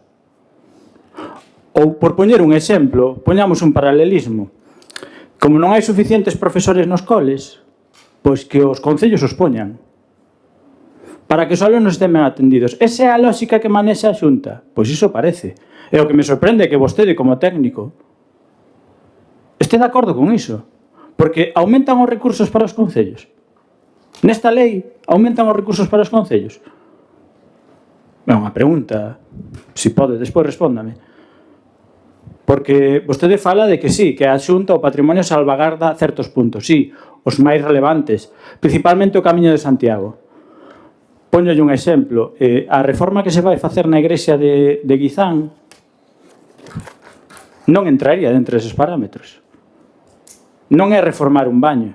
B: Ou, por poñer un exemplo, poñamos un paralelismo. Como non hai suficientes profesores nos coles, pois que os concellos os poñan para que os alumnos estén ben atendidos. Esa é a lógica que manexa a Xunta? Pois iso parece. E o que me sorprende é que vostede, como técnico, este de acordo con iso. Porque aumentan os recursos para os concellos. Nesta lei, aumentan os recursos para os concellos. É unha pregunta, se pode, despois respóndame. Porque vostede fala de que sí, que a Xunta o patrimonio salvagarda certos puntos, sí, os máis relevantes, principalmente o Camiño de Santiago. Póñolle un exemplo, a reforma que se vai facer na igrexa de Guizán non entraría dentro deses parámetros. Non é reformar un baño,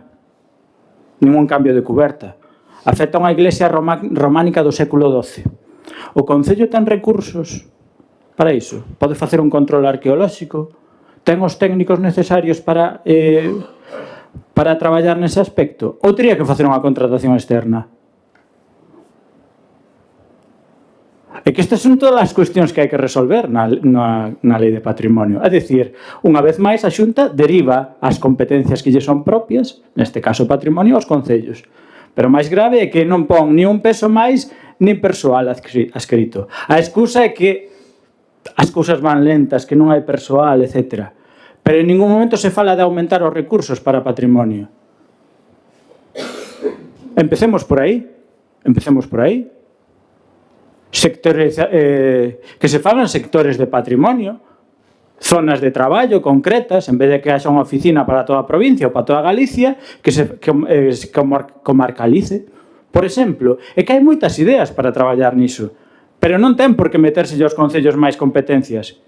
B: nin un cambio de cuberta. Afecta unha iglesia románica do século XII. O Concello ten recursos para iso. Pode facer un control arqueolóxico. Ten os técnicos necesarios para traballar nese aspecto. Ou teria que facer unha contratación externa. É que estas son todas as cuestións que hai que resolver na lei de patrimonio. É dicir, unha vez máis a Xunta deriva as competencias que lle son propias, neste caso o patrimonio, aos concellos. Pero o máis grave é que non pon ni un peso máis nin persoal adscrito. A excusa é que as cousas van lentas, que non hai persoal, etc. Pero en ningún momento se fala de aumentar os recursos para patrimonio. Empecemos por aí. Sectores, que se fagan sectores de patrimonio, zonas de traballo concretas, en vez de que haxa unha oficina para toda a provincia ou para toda Galicia, que se comarcalice. Por exemplo, é que hai moitas ideas para traballar niso, pero non ten por que meterse aos concellos máis competencias.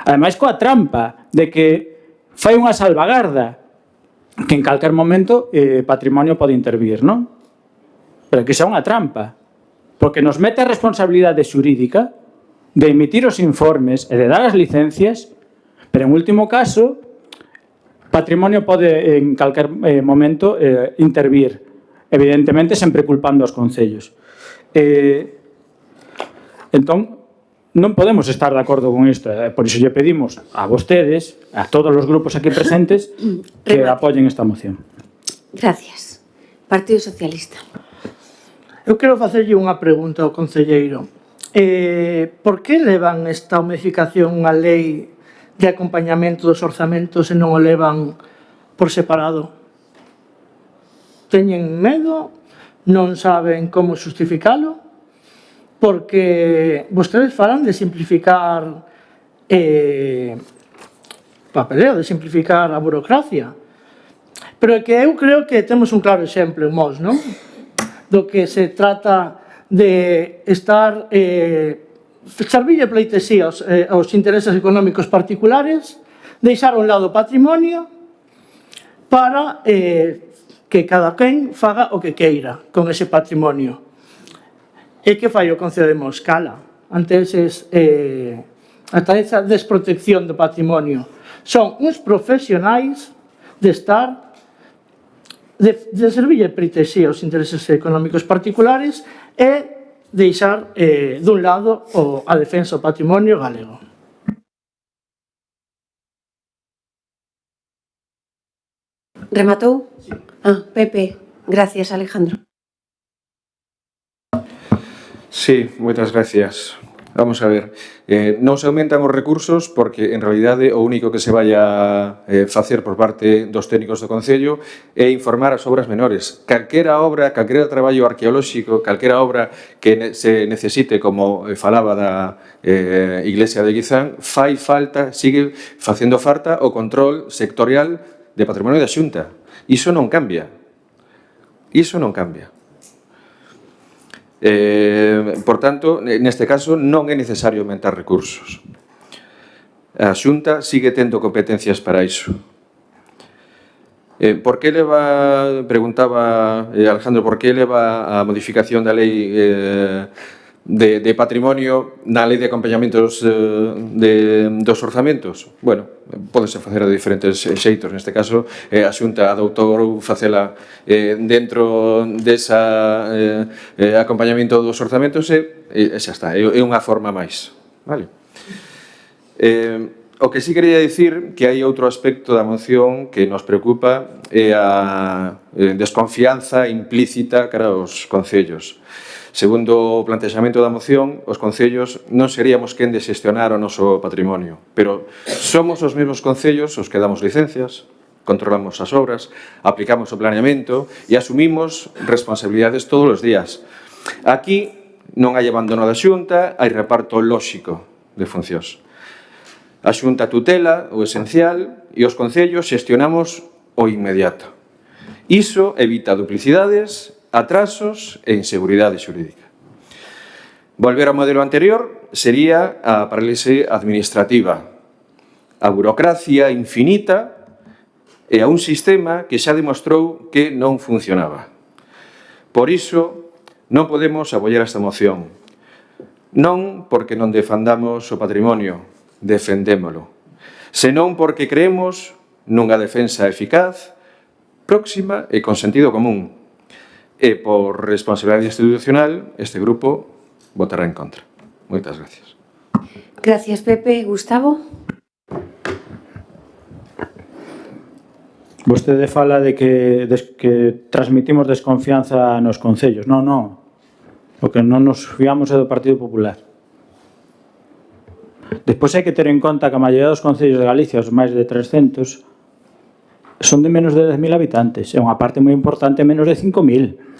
B: Ademais, coa trampa de que fai unha salvagarda que en calquer momento patrimonio pode intervir, non? Pero que xa unha trampa, porque nos mete a responsabilidade xurídica de emitir os informes e de dar as licencias, pero en último caso, patrimonio pode en calquer momento intervir, evidentemente sempre culpando aos concellos. Entón, non podemos estar de acordo con isto, por iso lle pedimos a vostedes, a todos os grupos aquí presentes, que apoyen esta moción.
A: Gracias. Partido Socialista.
F: Eu quero facerlle unha pregunta ao concelleiro. Por que levan esta modificación unha lei de acompañamento dos orzamentos e non o levan por separado? Teñen medo? Non saben como justificalo? Porque vostedes falan de simplificar papeleo, de simplificar a burocracia. Pero é que eu creo que temos un claro exemplo en Mos, non? Do que se trata de estar serville pleitesía aos intereses económicos particulares, deixar a un lado o patrimonio para que cada quen faga o que queira con ese patrimonio. E que fai o Concello de Mos? Cala ante esa desprotección do patrimonio. Son uns profesionais de estar de servir e protexer os intereses económicos particulares e deixar dun lado a defensa do patrimonio galego.
A: Rematou? Pepe, gracias, Alejandro.
G: Sí, moitas gracias. Vamos a ver, non se aumentan os recursos porque, en realidade, o único que se vai a facer por parte dos técnicos do Concello é informar as obras menores. Calquera obra, calquera traballo arqueolóxico, calquera obra que se necesite, como falaba da Iglesia de Guizán, fai falta, sigue facendo falta o control sectorial de patrimonio da Xunta. Iso non cambia. Iso non cambia. Por tanto, neste caso, non é necesario aumentar recursos. A Xunta sigue tendo competencias para iso. Por que leva, preguntaba Alejandro, por que leva a modificación da lei de patrimonio na lei de acompañamentos dos orzamentos? Bueno, pódese facer de diferentes xeitos. Neste caso, a Xunta adoptou facela dentro desa acompañamento dos orzamentos e xa está, é unha forma máis. Vale? O que sí quería dicir que hai outro aspecto da moción que nos preocupa é a desconfianza implícita cara aos concellos. Segundo o plantexamento da moción, os concellos non seríamos quen de xestionar o noso patrimonio, pero somos os mesmos concellos os que damos licencias, controlamos as obras, aplicamos o planeamento e asumimos responsabilidades todos os días. Aquí non hai abandono da Xunta, hai reparto lóxico de funcións. A Xunta tutela o esencial e os concellos xestionamos o inmediato. Iso evita duplicidades, atrasos e inseguridade xurídica. Volver ao modelo anterior sería a parálise administrativa, a burocracia infinita e a un sistema que xa demostrou que non funcionaba. Por iso, non podemos apoiar esta moción. Non porque non defendamos o patrimonio, defendémolo, senón porque creemos nunha defensa eficaz, próxima e con sentido común. E por responsabilidade institucional, este grupo votará en contra. Moitas gracias.
A: Gracias, Pepe. Gustavo?
B: Vostede fala de que transmitimos desconfianza nos concellos. Non. O que non nos fiamos é do Partido Popular. Despois hai que ter en conta que a maioría dos concellos de Galicia, os máis de 300, son de menos de 10.000 habitantes. É unha parte moi importante, menos de 5.000.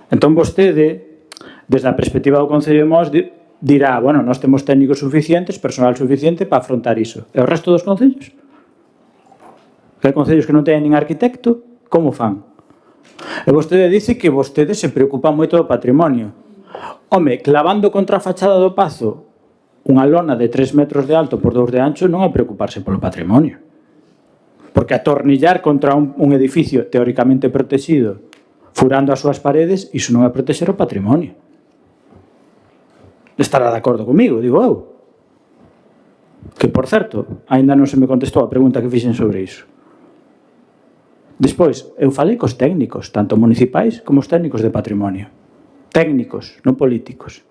B: Entón, vostede, desde a perspectiva do Concello de Mos, dirá, bueno, nós temos técnicos suficientes, personal suficiente para afrontar iso. E o resto dos concellos? Que hai concellos que non teñen nin arquitecto, como fan? E vostede dice que vostede se preocupa moito do patrimonio. Home, clavando contra a fachada do Pazo unha lona de 3 metros de alto por 2 de ancho non é preocuparse polo patrimonio. Porque atornillar contra un edificio teóricamente protegido, furando as súas paredes, iso non é protexer o patrimonio. Estará de acordo comigo, digo eu. Que, por certo, aínda non se me contestou a pregunta que fixen sobre iso. Despois, eu falei cos técnicos, tanto municipais como os técnicos de patrimonio. Técnicos, non políticos.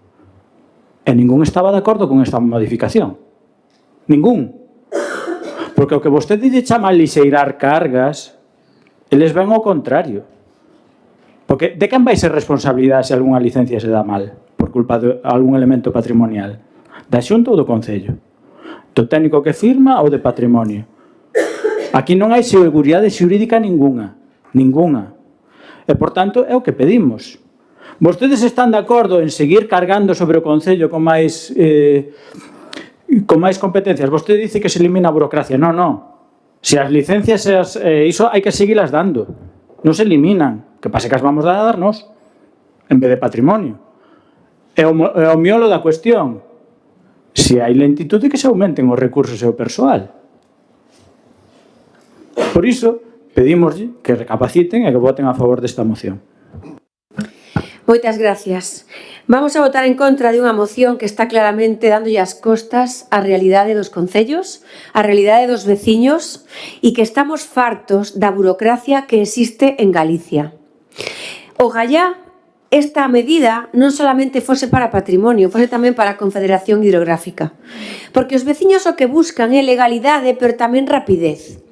B: E ningún estaba de acordo con esta modificación. Ningún. Porque o que vostede lle chama lixeirar cargas, eles ven ao contrario. Porque de quen vai ser responsabilidade se algunha licencia se dá mal por culpa de algún elemento patrimonial? Da Xunta ou do Concello? Do técnico que firma ou de patrimonio? Aquí non hai seguridade xurídica ninguna. E, por tanto, é o que pedimos. Vostedes están de acordo en seguir cargando sobre o Concello con máis competencias? Vostede dice que se elimina a burocracia. Non. Se as licencias, iso hai que seguirlas dando. Non se eliminan. Que pase que as vamos a darnos en vez de patrimonio. É o miolo da cuestión. Se hai lentitude, que se aumenten os recursos e o persoal. Por iso, pedimos que recapaciten e que voten a favor desta moción.
A: Moitas gracias. Vamos a votar en contra de unha moción que está claramente dándolle as costas á realidade dos concellos, á realidade dos veciños e que estamos fartos da burocracia que existe en Galicia. Ogallá esta medida non solamente fose para patrimonio, fose tamén para a Confederación Hidrográfica. Porque os veciños o que buscan é legalidade, pero tamén rapidez.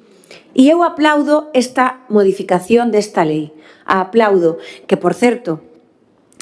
A: E eu aplaudo esta modificación desta lei. A aplaudo, que, por certo,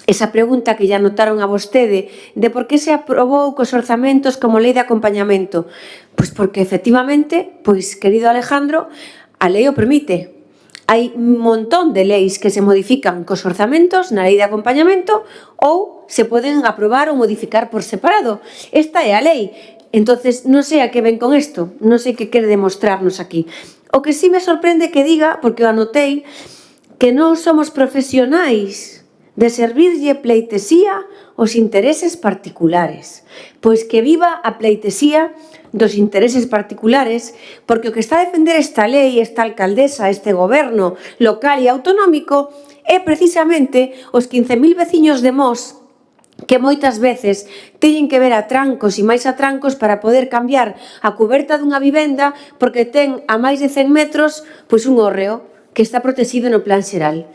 A: esa pregunta que ya notaron a vostede de por que se aprobou cos orzamentos como lei de acompañamento. Pois porque, efectivamente, pois, querido Alejandro, a lei o permite. Hai un montón de leis que se modifican cos orzamentos na lei de acompañamento ou se poden aprobar ou modificar por separado. Esta é a lei. Entonces, non sei a que ven con isto, non sei que quere demostrarnos aquí. O que sí me sorprende que diga, porque o anotei, que non somos profesionais de servirlle pleitesía aos intereses particulares. Pois que viva a pleitesía dos intereses particulares, porque o que está a defender esta lei, esta alcaldesa, este goberno local e autonómico, é precisamente os 15.000 veciños de Mos que moitas veces teñen que ver a trancos e máis a trancos para poder cambiar a cuberta dunha vivenda porque ten a máis de 100 metros pois un hórreo que está protegido no plan xeral.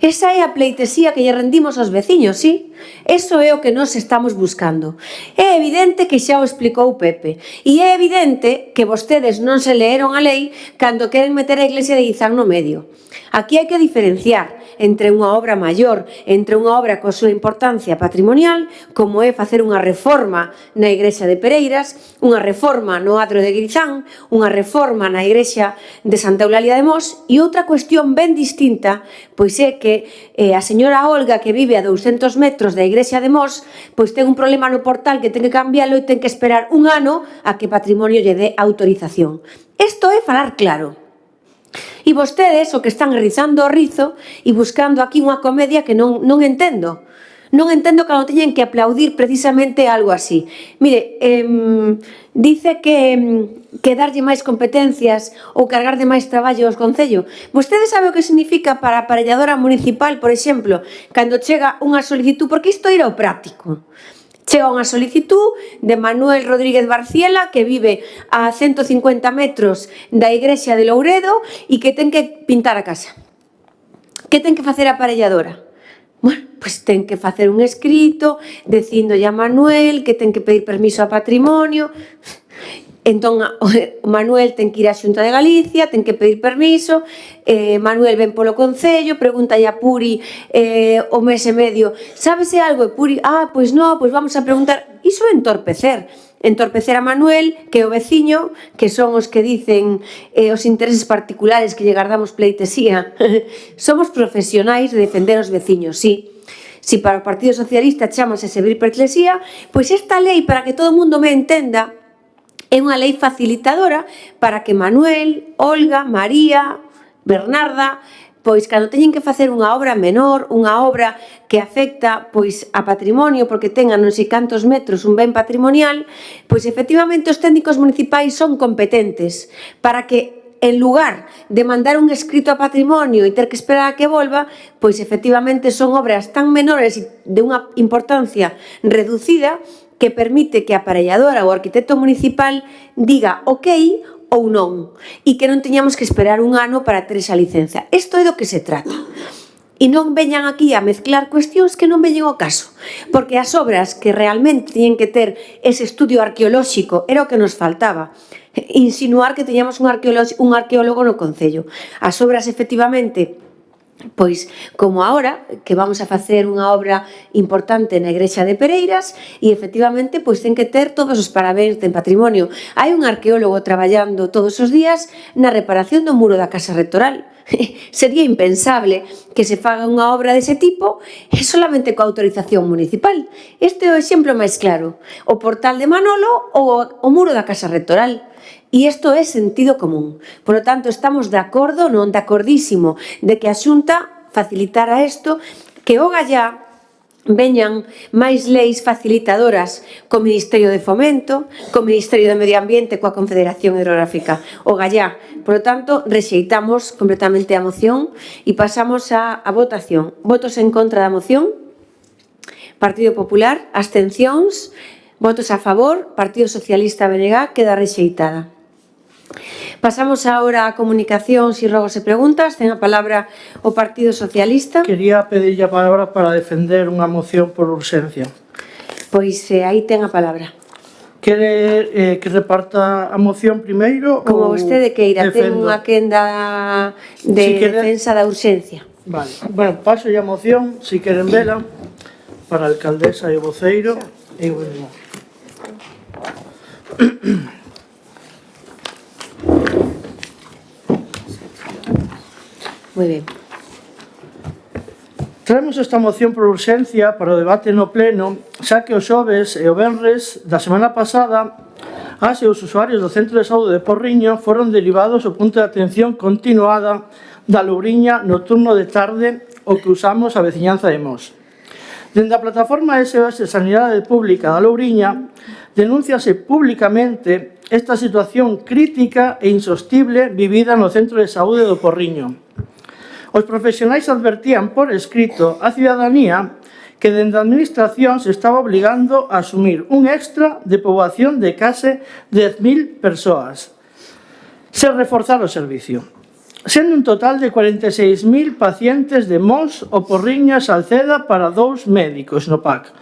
A: Esa é a pleitesía que lle rendimos aos veciños, sí? Eso é o que nós estamos buscando. É evidente que xa o explicou Pepe. E é evidente que vostedes non se leeron a lei cando queren meter a iglesia de Guizán no medio. Aquí hai que diferenciar entre unha obra maior, entre unha obra coa súa importancia patrimonial, como é facer unha reforma na igrexa de Pereiras, unha reforma no adro de Guizán, unha reforma na igrexa de Santa Eulalia de Mos, e outra cuestión ben distinta, pois é que a señora Olga, que vive a 200 metros da igrexa de Mos, pois ten un problema no portal que ten que cambiálo e ten que esperar un ano a que Patrimonio lle dé autorización. Isto é falar claro. E vostedes o que están rizando o rizo e buscando aquí unha comedia que non entendo. Non entendo cando teñen que aplaudir precisamente algo así. Mire, dice que darlle máis competencias ou cargarlle máis traballo aos concellos. Vostede sabe o que significa para a aparelladora municipal, por exemplo, cando chega unha solicitud, porque isto era o práctico. Chega unha solicitud de Manuel Rodríguez Barciela, que vive a 150 metros da igrexa de Louredo e que ten que pintar a casa. Que ten que facer a aparelladora? Bueno, pois ten que facer un escrito dicíndolle a Manuel que ten que pedir permiso a Patrimonio. Entón, Manuel ten que ir á Xunta de Galicia, ten que pedir permiso, Manuel ven polo Concello, pregúntalle a Puri o mes e medio, sábese algo? E Puri, pois non, pois vamos a preguntar. Iso é entorpecer a Manuel, que é o veciño, que son os que dicen os intereses particulares que lle guardamos pleitesía. Somos profesionais de defender os veciños, sí. Si para o Partido Socialista chamase servir pleitesía, pois esta lei, para que todo o mundo me entenda, é unha lei facilitadora para que Manuel, Olga, María, Bernarda, pois cando teñen que facer unha obra menor, unha obra que afecta pois a patrimonio porque tenga non sei cantos metros un ben patrimonial, pois efectivamente os técnicos municipais son competentes para que en lugar de mandar un escrito a Patrimonio e ter que esperar a que volva, pois efectivamente son obras tan menores e de unha importancia reducida que permite que a aparelladora ou o arquitecto municipal diga ok ou non, e que non teñamos que esperar un ano para ter esa licenza. Isto é do que se trata. E non veñan aquí a mezclar cuestións que non veñen ao caso, porque as obras que realmente teñen que ter ese estudio arqueolóxico era o que nos faltaba, insinuar que teñamos un arqueólogo no Concello. As obras, efectivamente, pois, como agora, que vamos a facer unha obra importante na igrexa de Pereiras e, efectivamente, pois ten que ter todos os parabéns de Patrimonio. Hai un arqueólogo traballando todos os días na reparación do muro da Casa Rectoral. Sería impensable que se faga unha obra dese tipo e solamente coa autorización municipal. Este é o exemplo máis claro. O portal de Manolo ou o muro da Casa Rectoral. E isto é sentido común. Por lo tanto, estamos de acordo, non de acordísimo, de que a Xunta facilitara isto, que o gallá veñan máis leis facilitadoras co Ministerio de Fomento, co Ministerio de Medio Ambiente, coa Confederación Hidrográfica, o gallá. Por lo tanto, rexeitamos completamente a moción e pasamos á votación. Votos en contra da moción? Partido Popular, abstencións, votos a favor, Partido Socialista BNG, queda rexeitada. Pasamos agora a comunicacións e rogos e preguntas. Ten a palabra o Partido Socialista.
F: Quería pedirlle a palabra para defender unha moción por urxencia.
A: Pois aí ten a palabra.
F: Quere que reparta a moción primeiro?
A: Como
F: ou
A: vostede queira, ten
F: defendo?
A: unha quenda de
F: Si quere-
A: defensa da urxencia.
F: Vale, bueno, paso a moción, si queren vela, para a alcaldesa e o voceiro. E bueno.
A: Moi ben.
F: Traemos esta moción por urxencia para o debate no pleno, xa que o xoves e o venres da semana pasada as e os usuarios do Centro de Saúde de Porriño foron derivados ao punto de atención continuada da Louriña no turno de tarde o que usamos a veciñanza de Mos. Dende a plataforma SOS Sanidade Pública da Louriña denúnciase públicamente esta situación crítica e insostible vivida no Centro de Saúde do Porriño. Os profesionais advertían por escrito á cidadanía que dende a Administración se estaba obligando a asumir un extra de poboación de case 10.000 persoas, sen reforzar o servicio. Sendo un total de 46.000 pacientes de Mos, O Porriño e Salceda para 2 médicos no PAC.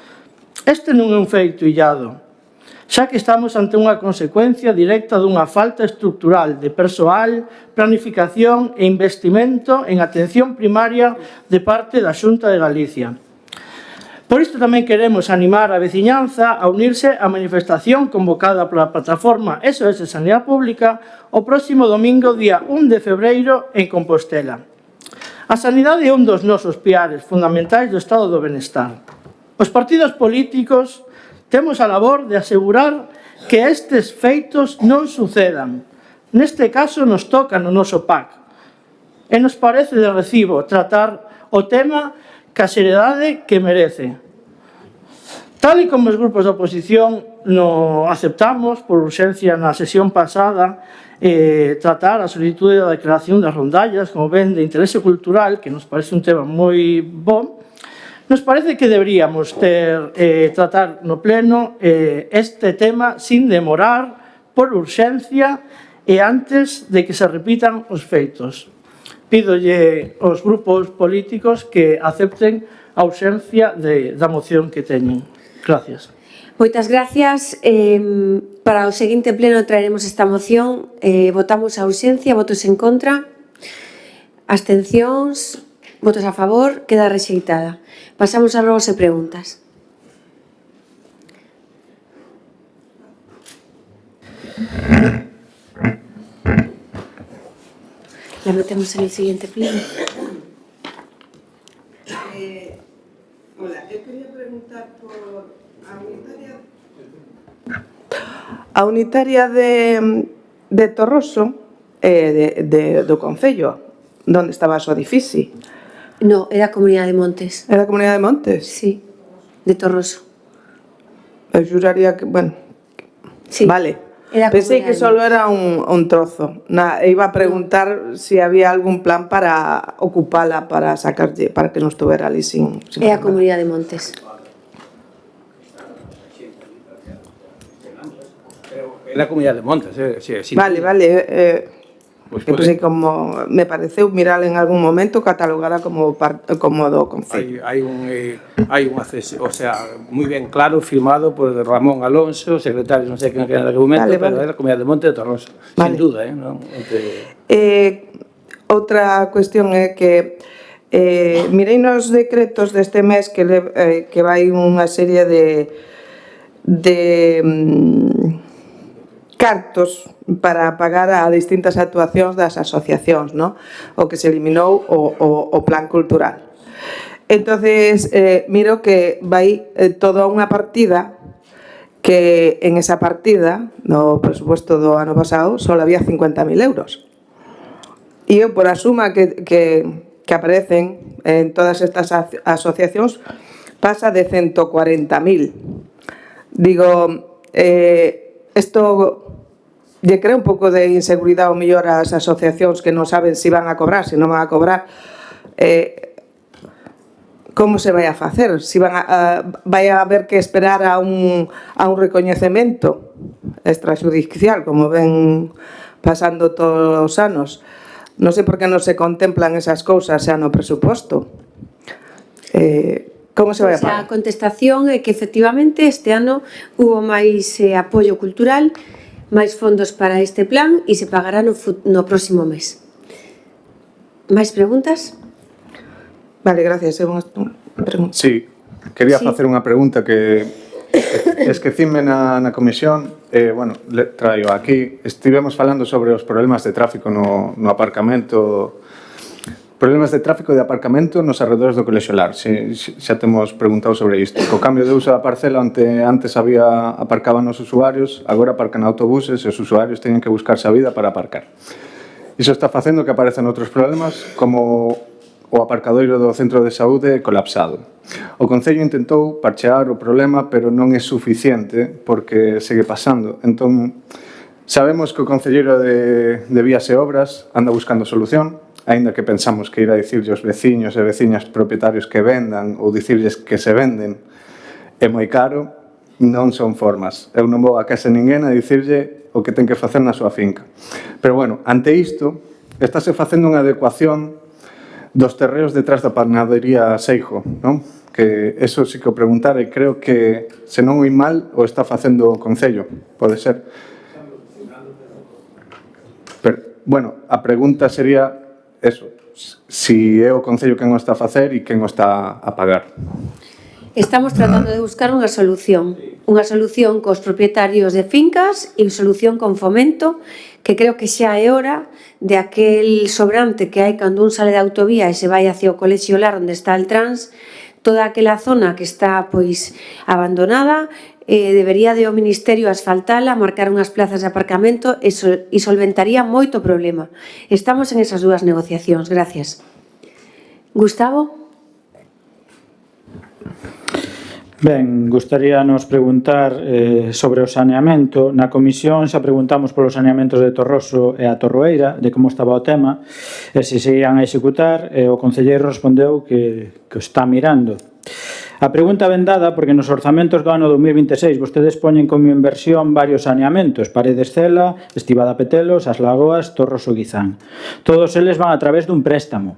F: Este non é un feito illado, xa que estamos ante unha consecuencia directa dunha falta estructural de persoal, planificación e investimento en atención primaria de parte da Xunta de Galicia. Por isto tamén queremos animar a veciñanza a unirse á manifestación convocada pola plataforma SOS Sanidade Pública o próximo domingo, día 1 de febreiro, en Compostela. A sanidade é un dos nosos piares fundamentais do estado do benestar. Os partidos políticos temos a labor de asegurar que estes feitos non sucedan. Neste caso nos toca no noso PAC. E nos parece de recibo tratar o tema ca seriedade que merece. Tal e como os grupos da oposición no aceptamos por urxencia na sesión pasada, tratar a solitude da declaración das rondallas como ben de interese cultural, que nos parece un tema moi bon, nos parece que deberíamos tratar no pleno este tema sin demorar, por urxencia e antes de que se repitan os feitos. Pídolle aos grupos políticos que acepten a urxencia da moción que teñen. Gracias.
A: Moitas gracias. Para o seguinte pleno traeremos esta moción. Votamos a urxencia, votos en contra, abstencións, votos a favor, queda rexeitada. Pasamos a rogos e preguntas. La metemos en el siguiente pleno.
H: Hola, eu quería preguntar por a unitaria de Torroso do Concello, onde estaba a súa edifici.
A: No, era Comunidade de Montes.
H: Era a Comunidade de Montes?
A: Sí, de Torroso.
H: Eu xuraría que, bueno,
A: Sí.
H: vale.
A: Era
H: Pensei que
A: Comunidade.
H: só era un trozo. Iba a preguntar se había algún plan para ocupala, para sacarlle, para que non estuvera ali sin
A: É a
H: nada.
A: Comunidade de Montes.
I: La Comunidad de Montes, sí.
H: Vale,
I: Pues
H: que
I: puede-
H: pensei como me pareceu mirar en algún momento catalogada como do Concello.
I: Hay un acceso, o sea, muy bien claro, firmado por Ramón Alonso, secretario, no sé quién era en aquel momento,
H: Vale,
I: pero
H: vale.
I: es la Comunidad de Montes de Torroso,
H: Vale.
I: sin duda, ¿no?
H: Outra cuestión é que mirei nos decretos deste mes que vai unha serie de cartos para pagar a distintas actuacións das asociacións, ¿no? O que se eliminou o plan cultural. Entonces, miro que vai toda unha partida que en esa partida, no presupuesto do ano pasado, só había 50.000 euros. E eu, por a suma que aparecen en todas estas asociacións, pasa de 140.000. Digo, isto lle crea un pouco de inseguridade ao mellor ás asociacións que non saben se van a cobrar, se non van a cobrar. como se vai a facer? Si vai a haber que esperar a un recoñecemento extrajudicial, como ven pasando todos os anos. Non sei por que non se contemplan esas cousas xa no presuposto. Como se vai a pagar?
A: A contestación é que efectivamente este ano hubo máis apoio cultural, máis fondos para este plan e se pagará no próximo mes. Máis preguntas?
H: Vale, gracias. Unha pregunta.
E: Sí, quería facer unha pregunta que esquecime na comisión. Bueno, traio aquí. Estivemos falando sobre os problemas de tráfico no aparcamento. Problemas de tráfico de aparcamento nos arredores do Colexio Lar. Xa temos preguntado sobre isto. Co cambio de uso da parcela, onde antes aparcaban os usuarios, agora aparcan autobuses e os usuarios teñen que buscarse a vida para aparcar. Iso está facendo que aparecen outros problemas, como o aparcadoiro do centro de saúde colapsado. O Concello intentou parchear o problema, pero non é suficiente porque segue pasando. Entón, sabemos que o Concelleiro de Vías e Obras anda buscando solución, aínda que pensamos que ir a dicirlle aos veciños e veciñas propietarios que vendan ou dicirlles que se venden é moi caro, non son formas. Eu non vou a casa ninguén a dicirlle o que ten que facer na súa finca. Pero, bueno, ante isto, estáse facendo unha adecuación dos terreos detrás da panadería Seijo, non? Que eso sí que o preguntar e creo que se non oi mal o está facendo o Concello, pode ser. Pero, bueno, a pregunta sería eso, si é o Concello quen o está a facer e quen o está a pagar.
A: Estamos tratando de buscar unha solución cos propietarios de fincas e solución con Fomento, que creo que xa é hora de aquel sobrante que hai cando un sale da autovía e se vai hacia o Colexio Lar onde está el trans, toda aquela zona que está pois abandonada, debería de o Ministerio asfaltala, marcar unhas plazas de aparcamento e solventaría moito problema. Estamos en esas dúas negociacións. Gracias. Gustavo?
B: Ben, gustaríanos preguntar sobre o saneamento. Na comisión xa preguntamos polos saneamentos de Torroso e a Torroeira, de como estaba o tema, e se seguían a executar, e o concelleiro respondeu que o está mirando. A pregunta ven dada porque nos orzamentos do ano 2026 vostedes poñen como inversión varios saneamentos, Paredes Cela, Estivada Petelos, As Lagoas, Torroso Guizán. Todos eles van a través dun préstamo.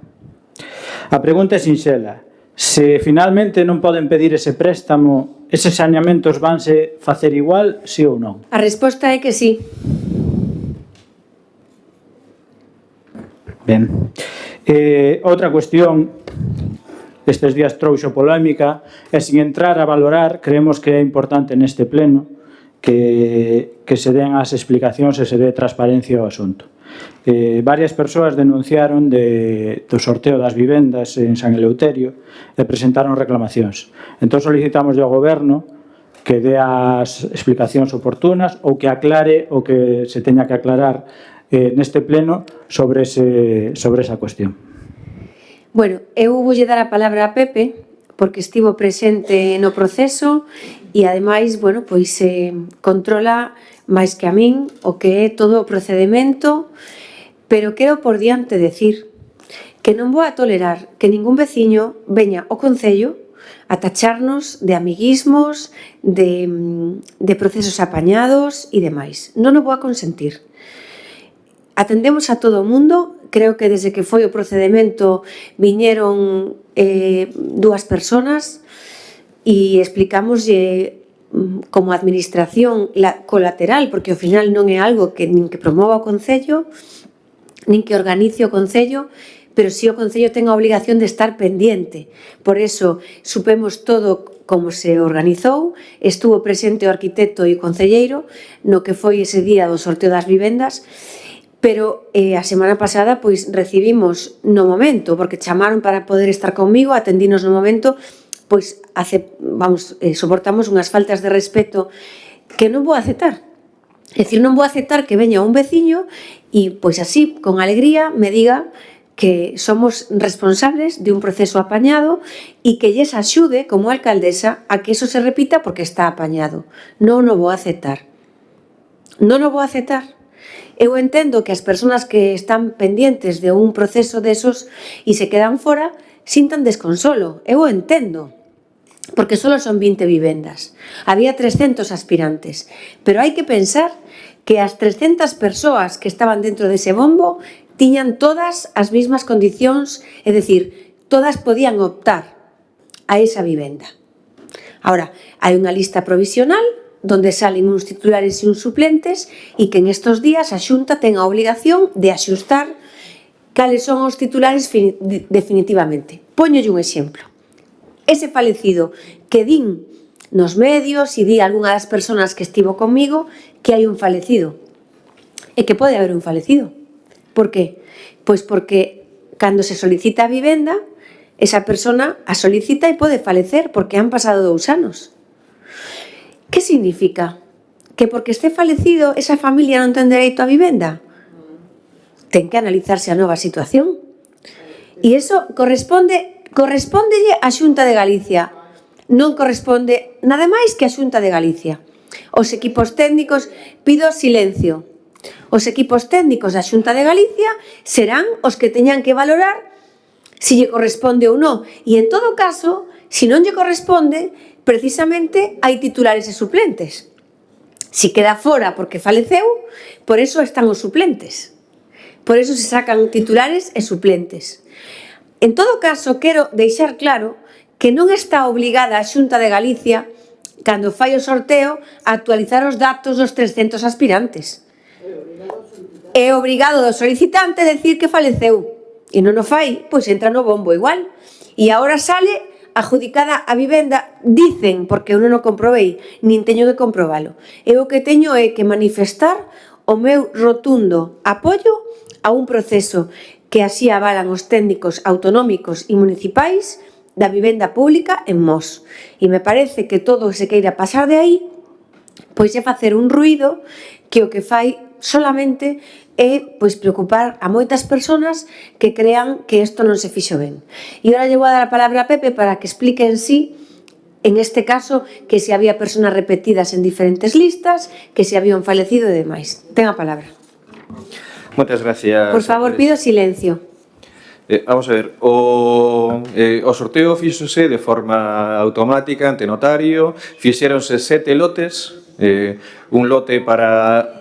B: A pregunta é sinxela. Se finalmente non poden pedir ese préstamo, eses saneamentos vanse facer igual, sí ou non?
A: A resposta é que sí.
B: Ben. Outra cuestión, estes días trouxo polémica, e sin entrar a valorar, creemos que é importante neste pleno que se den as explicacións e se dé transparencia ao asunto. Varias persoas denunciaron do sorteo das vivendas en San Eleuterio e presentaron reclamacións. Entón solicitamos ao Goberno que dé as explicacións oportunas ou que aclare o que se teña que aclarar neste pleno sobre esa cuestión.
A: Bueno, eu voulle dar a palabra a Pepe porque estivo presente no proceso e ademais, bueno, pois controla máis que a min o que é todo o procedemento, pero quero por diante decir que non vou a tolerar que ningún veciño veña ao Concello a tacharnos de amiguismos, de procesos apañados e demais. Non o vou a consentir. Atendemos a todo o mundo, creo que desde que foi o procedemento viñeron dúas personas e explicámoslle como administración colateral, porque ao final non é algo que nin que promova o Concello, nin que organice o Concello, pero si o Concello ten a obligación de estar pendiente. Por eso, supemos todo como se organizou, estuvo presente o arquitecto e o concelleiro no que foi ese día do sorteo das vivendas, pero a semana pasada pois recibimos no momento, porque chamaron para poder estar comigo, atendinos no momento, pois soportamos unhas faltas de respeto que non vou aceptar. É dicir, non vou aceptar que veña un veciño e, pois así, con alegría, me diga que somos responsables de un proceso apañado e que lles axude, como alcaldesa, a que eso se repita porque está apañado. Non o vou aceptar. Non o vou aceptar. Eu entendo que as persoas que están pendientes de un proceso desos e se quedan fora, sintan desconsolo. Eu o entendo, porque só son 20 vivendas. Había 300 aspirantes, pero hai que pensar que as 300 persoas que estaban dentro dese bombo tiñan todas as mesmas condicións, é dicir, todas podían optar a esa vivenda. Ahora, hai unha lista provisional donde salen uns titulares e uns suplentes e que en estos días a Xunta ten a obligación de axustar cales son os titulares definitivamente. Póñolle un exemplo. Ese falecido que din nos medios e di algunha das persoas que estivo comigo que hai un falecido. E que pode haber un falecido. Por qué? Pois porque cando se solicita a vivenda, esa persona a solicita e pode falecer porque han pasado 2 anos. Que significa? Que porque este falecido esa familia non ten dereito a vivenda? Ten que analizarse a nova situación. E iso correspóndelle á Xunta de Galicia. Non corresponde nada máis que a Xunta de Galicia. Os equipos técnicos, pido silencio. Os equipos técnicos da Xunta de Galicia serán os que teñan que valorar se lle corresponde ou non. E en todo caso, se non lle corresponde, precisamente hai titulares e suplentes. Si queda fora porque faleceu, por eso están os suplentes. Por eso se sacan titulares e suplentes. En todo caso, quero deixar claro que non está obligada a Xunta de Galicia, cando fai o sorteo, a actualizar os datos dos 300 aspirantes. É obrigado do solicitante a decir que faleceu. E non o fai, pois entra no bombo igual. E agora sale adjudicada a vivenda, dicen, porque eu non o comprobei, nin teño que comprobalo. Eu o que teño é que manifestar o meu rotundo apoio a un proceso que así avalan os técnicos autonómicos e municipais da vivenda pública en Mos. E me parece que todo se queira pasar de aí, pois é facer un ruído que o que fai solamente é pois preocupar a moitas persoas que crean que isto non se fixo ben. E agora lle vou a dar a palabra a Pepe para que explique en sí, en este caso, que se había persoas repetidas en diferentes listas, que se habían falecido e demais. Ten a palabra.
G: Moitas gracias.
A: Por favor, pido silencio.
G: Vamos a ver, o sorteo fíxose de forma automática ante notario, fixéronse 7 lotes, un lote para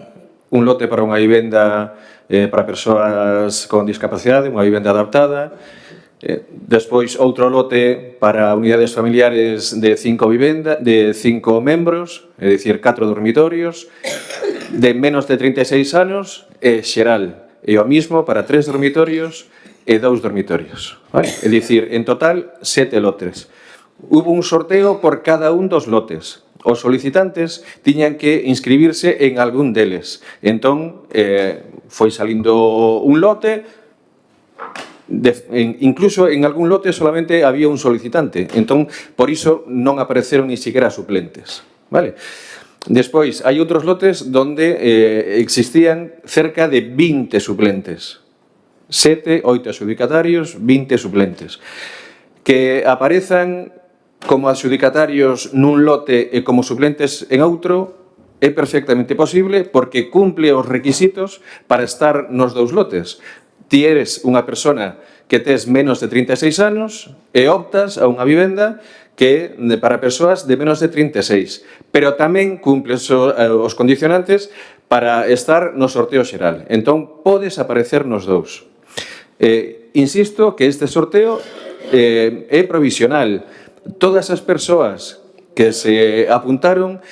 G: unha vivenda para persoas con discapacidade, unha vivenda adaptada, despois outro lote para unidades familiares de 5 membros, é dicir, 4 dormitorios, de menos de 36 anos, e xeral, e o mismo para 3 dormitorios e 2 dormitorios. Vale? É dicir, en total, 7 lotes. Hubo un sorteo por cada un dos lotes. Os solicitantes tiñan que inscribirse en algún deles. Entón, foi salindo un lote, incluso en algún lote solamente había un solicitante. Entón, por iso non apareceron ni siquiera suplentes. Vale? Despois, hai outros lotes donde existían cerca de 20 suplentes. 7, 8 adjudicatarios, 20 suplentes. Que aparezan como adjudicatarios nun lote e como suplentes en outro é perfectamente posible porque cumple os requisitos para estar nos dous lotes. Ti eres unha persona que tes menos de 36 anos e optas a unha vivenda que é para persoas de menos de 36, pero tamén cumples os condicionantes para estar no sorteo xeral. Entón, podes aparecer nos dous. Insisto que este sorteo é provisional. Todas as persoas que se apuntaron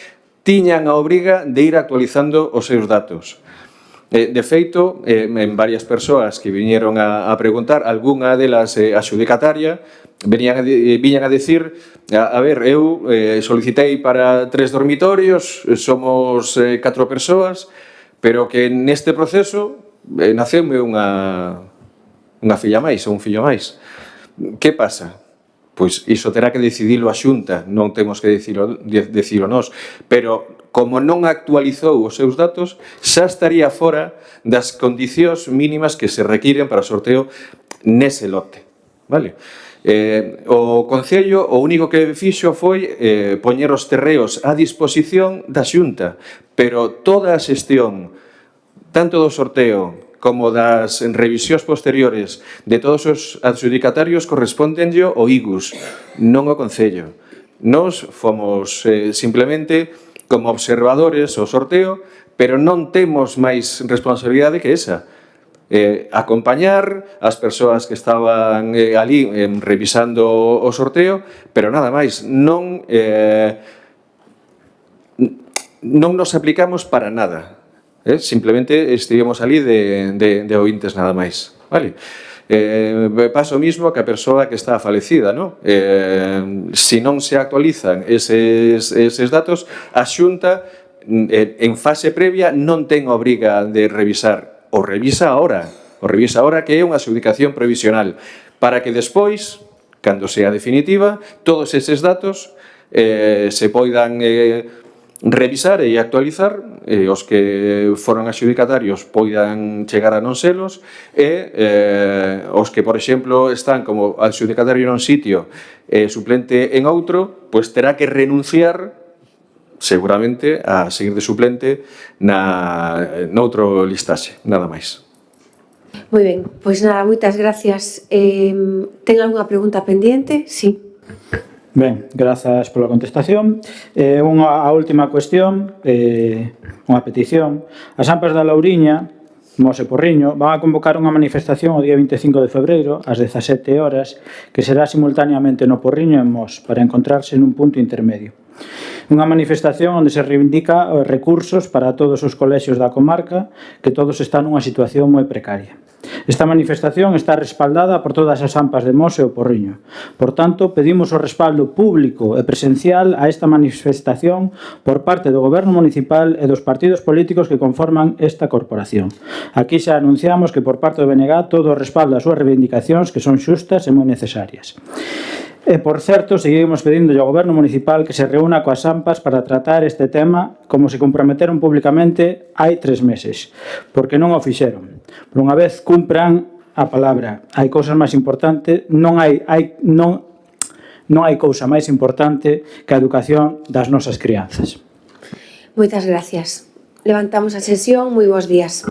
G: tiñan a obriga de ir actualizando os seus datos. De feito, en varias persoas que viñeron a preguntar, algunha delas adxudicataria, viñan a decir, a ver, eu solicitei para 3 dormitorios, somos 4 persoas, pero que neste proceso naceume unha filla máis ou un fillo máis. Que pasa? Pois iso terá que decidilo a Xunta, non temos que decilo nós, pero como non actualizou os seus datos, xa estaría fora das condicións mínimas que se requiren para o sorteo nese lote. Vale? O Concello o único que fixo foi poñer os terreos a disposición da Xunta, pero toda a xestión, tanto do sorteo como das revisións posteriores de todos os adxudicatarios correspondenlle o IGUS, non o Concello. Nos fomos simplemente como observadores ao sorteo, pero non temos máis responsabilidade que esa. Acompañar as persoas que estaban ali revisando o sorteo, pero nada máis. Non nos aplicamos para nada. Simplemente estivemos ali de ointes nada máis. Vale? Pasa o mismo que a persoa que está falecida, ¿no? Se non se actualizan eses datos, a Xunta en fase previa non ten obriga de revisar, o revisa ahora que é unha adxudicación provisional, para que despois, cando sea definitiva, todos eses datos se poidan revisar e actualizar, os que foron adxudicatarios poidan chegar a non selos, e os que, por exemplo, están como adxudicatario nun sitio e suplente en outro, pois terá que renunciar seguramente a seguir de suplente noutro listaxe, nada máis.
A: Moi ben, pois nada, moitas gracias. Ten algunha pregunta pendiente? Sí.
B: Ben, grazas pola contestación. A última cuestión, unha petición. As AMPAs da Louriña, Mos e Porriño, van a convocar unha manifestación o día 25 de febreiro, ás 17 horas, que será simultaneamente no Porriño e en Mos, para encontrarse nun punto intermedio. Unha manifestación onde se reivindica os recursos para todos os colexios da comarca, que todos están nunha situación moi precaria. Esta manifestación está respaldada por todas as AMPAs de Mos e o Porriño. Por tanto, pedimos o respaldo público e presencial a esta manifestación por parte do Goberno municipal e dos partidos políticos que conforman esta corporación. Aquí xa anunciamos que por parte do BNG todo o respaldo ás súas reivindicacións, que son xustas e moi necesarias. E, por certo, seguimos pedindo ao Goberno municipal que se reúna coas AMPAs para tratar este tema como se comprometeron públicamente hai 3 meses, porque non o fixeron. Por unha vez, cumpran a palabra. Hai cousas máis importantes, non hai cousa máis importante que a educación das nosas crianzas.
A: Moitas gracias. Levantamos a sesión. Moi bons días.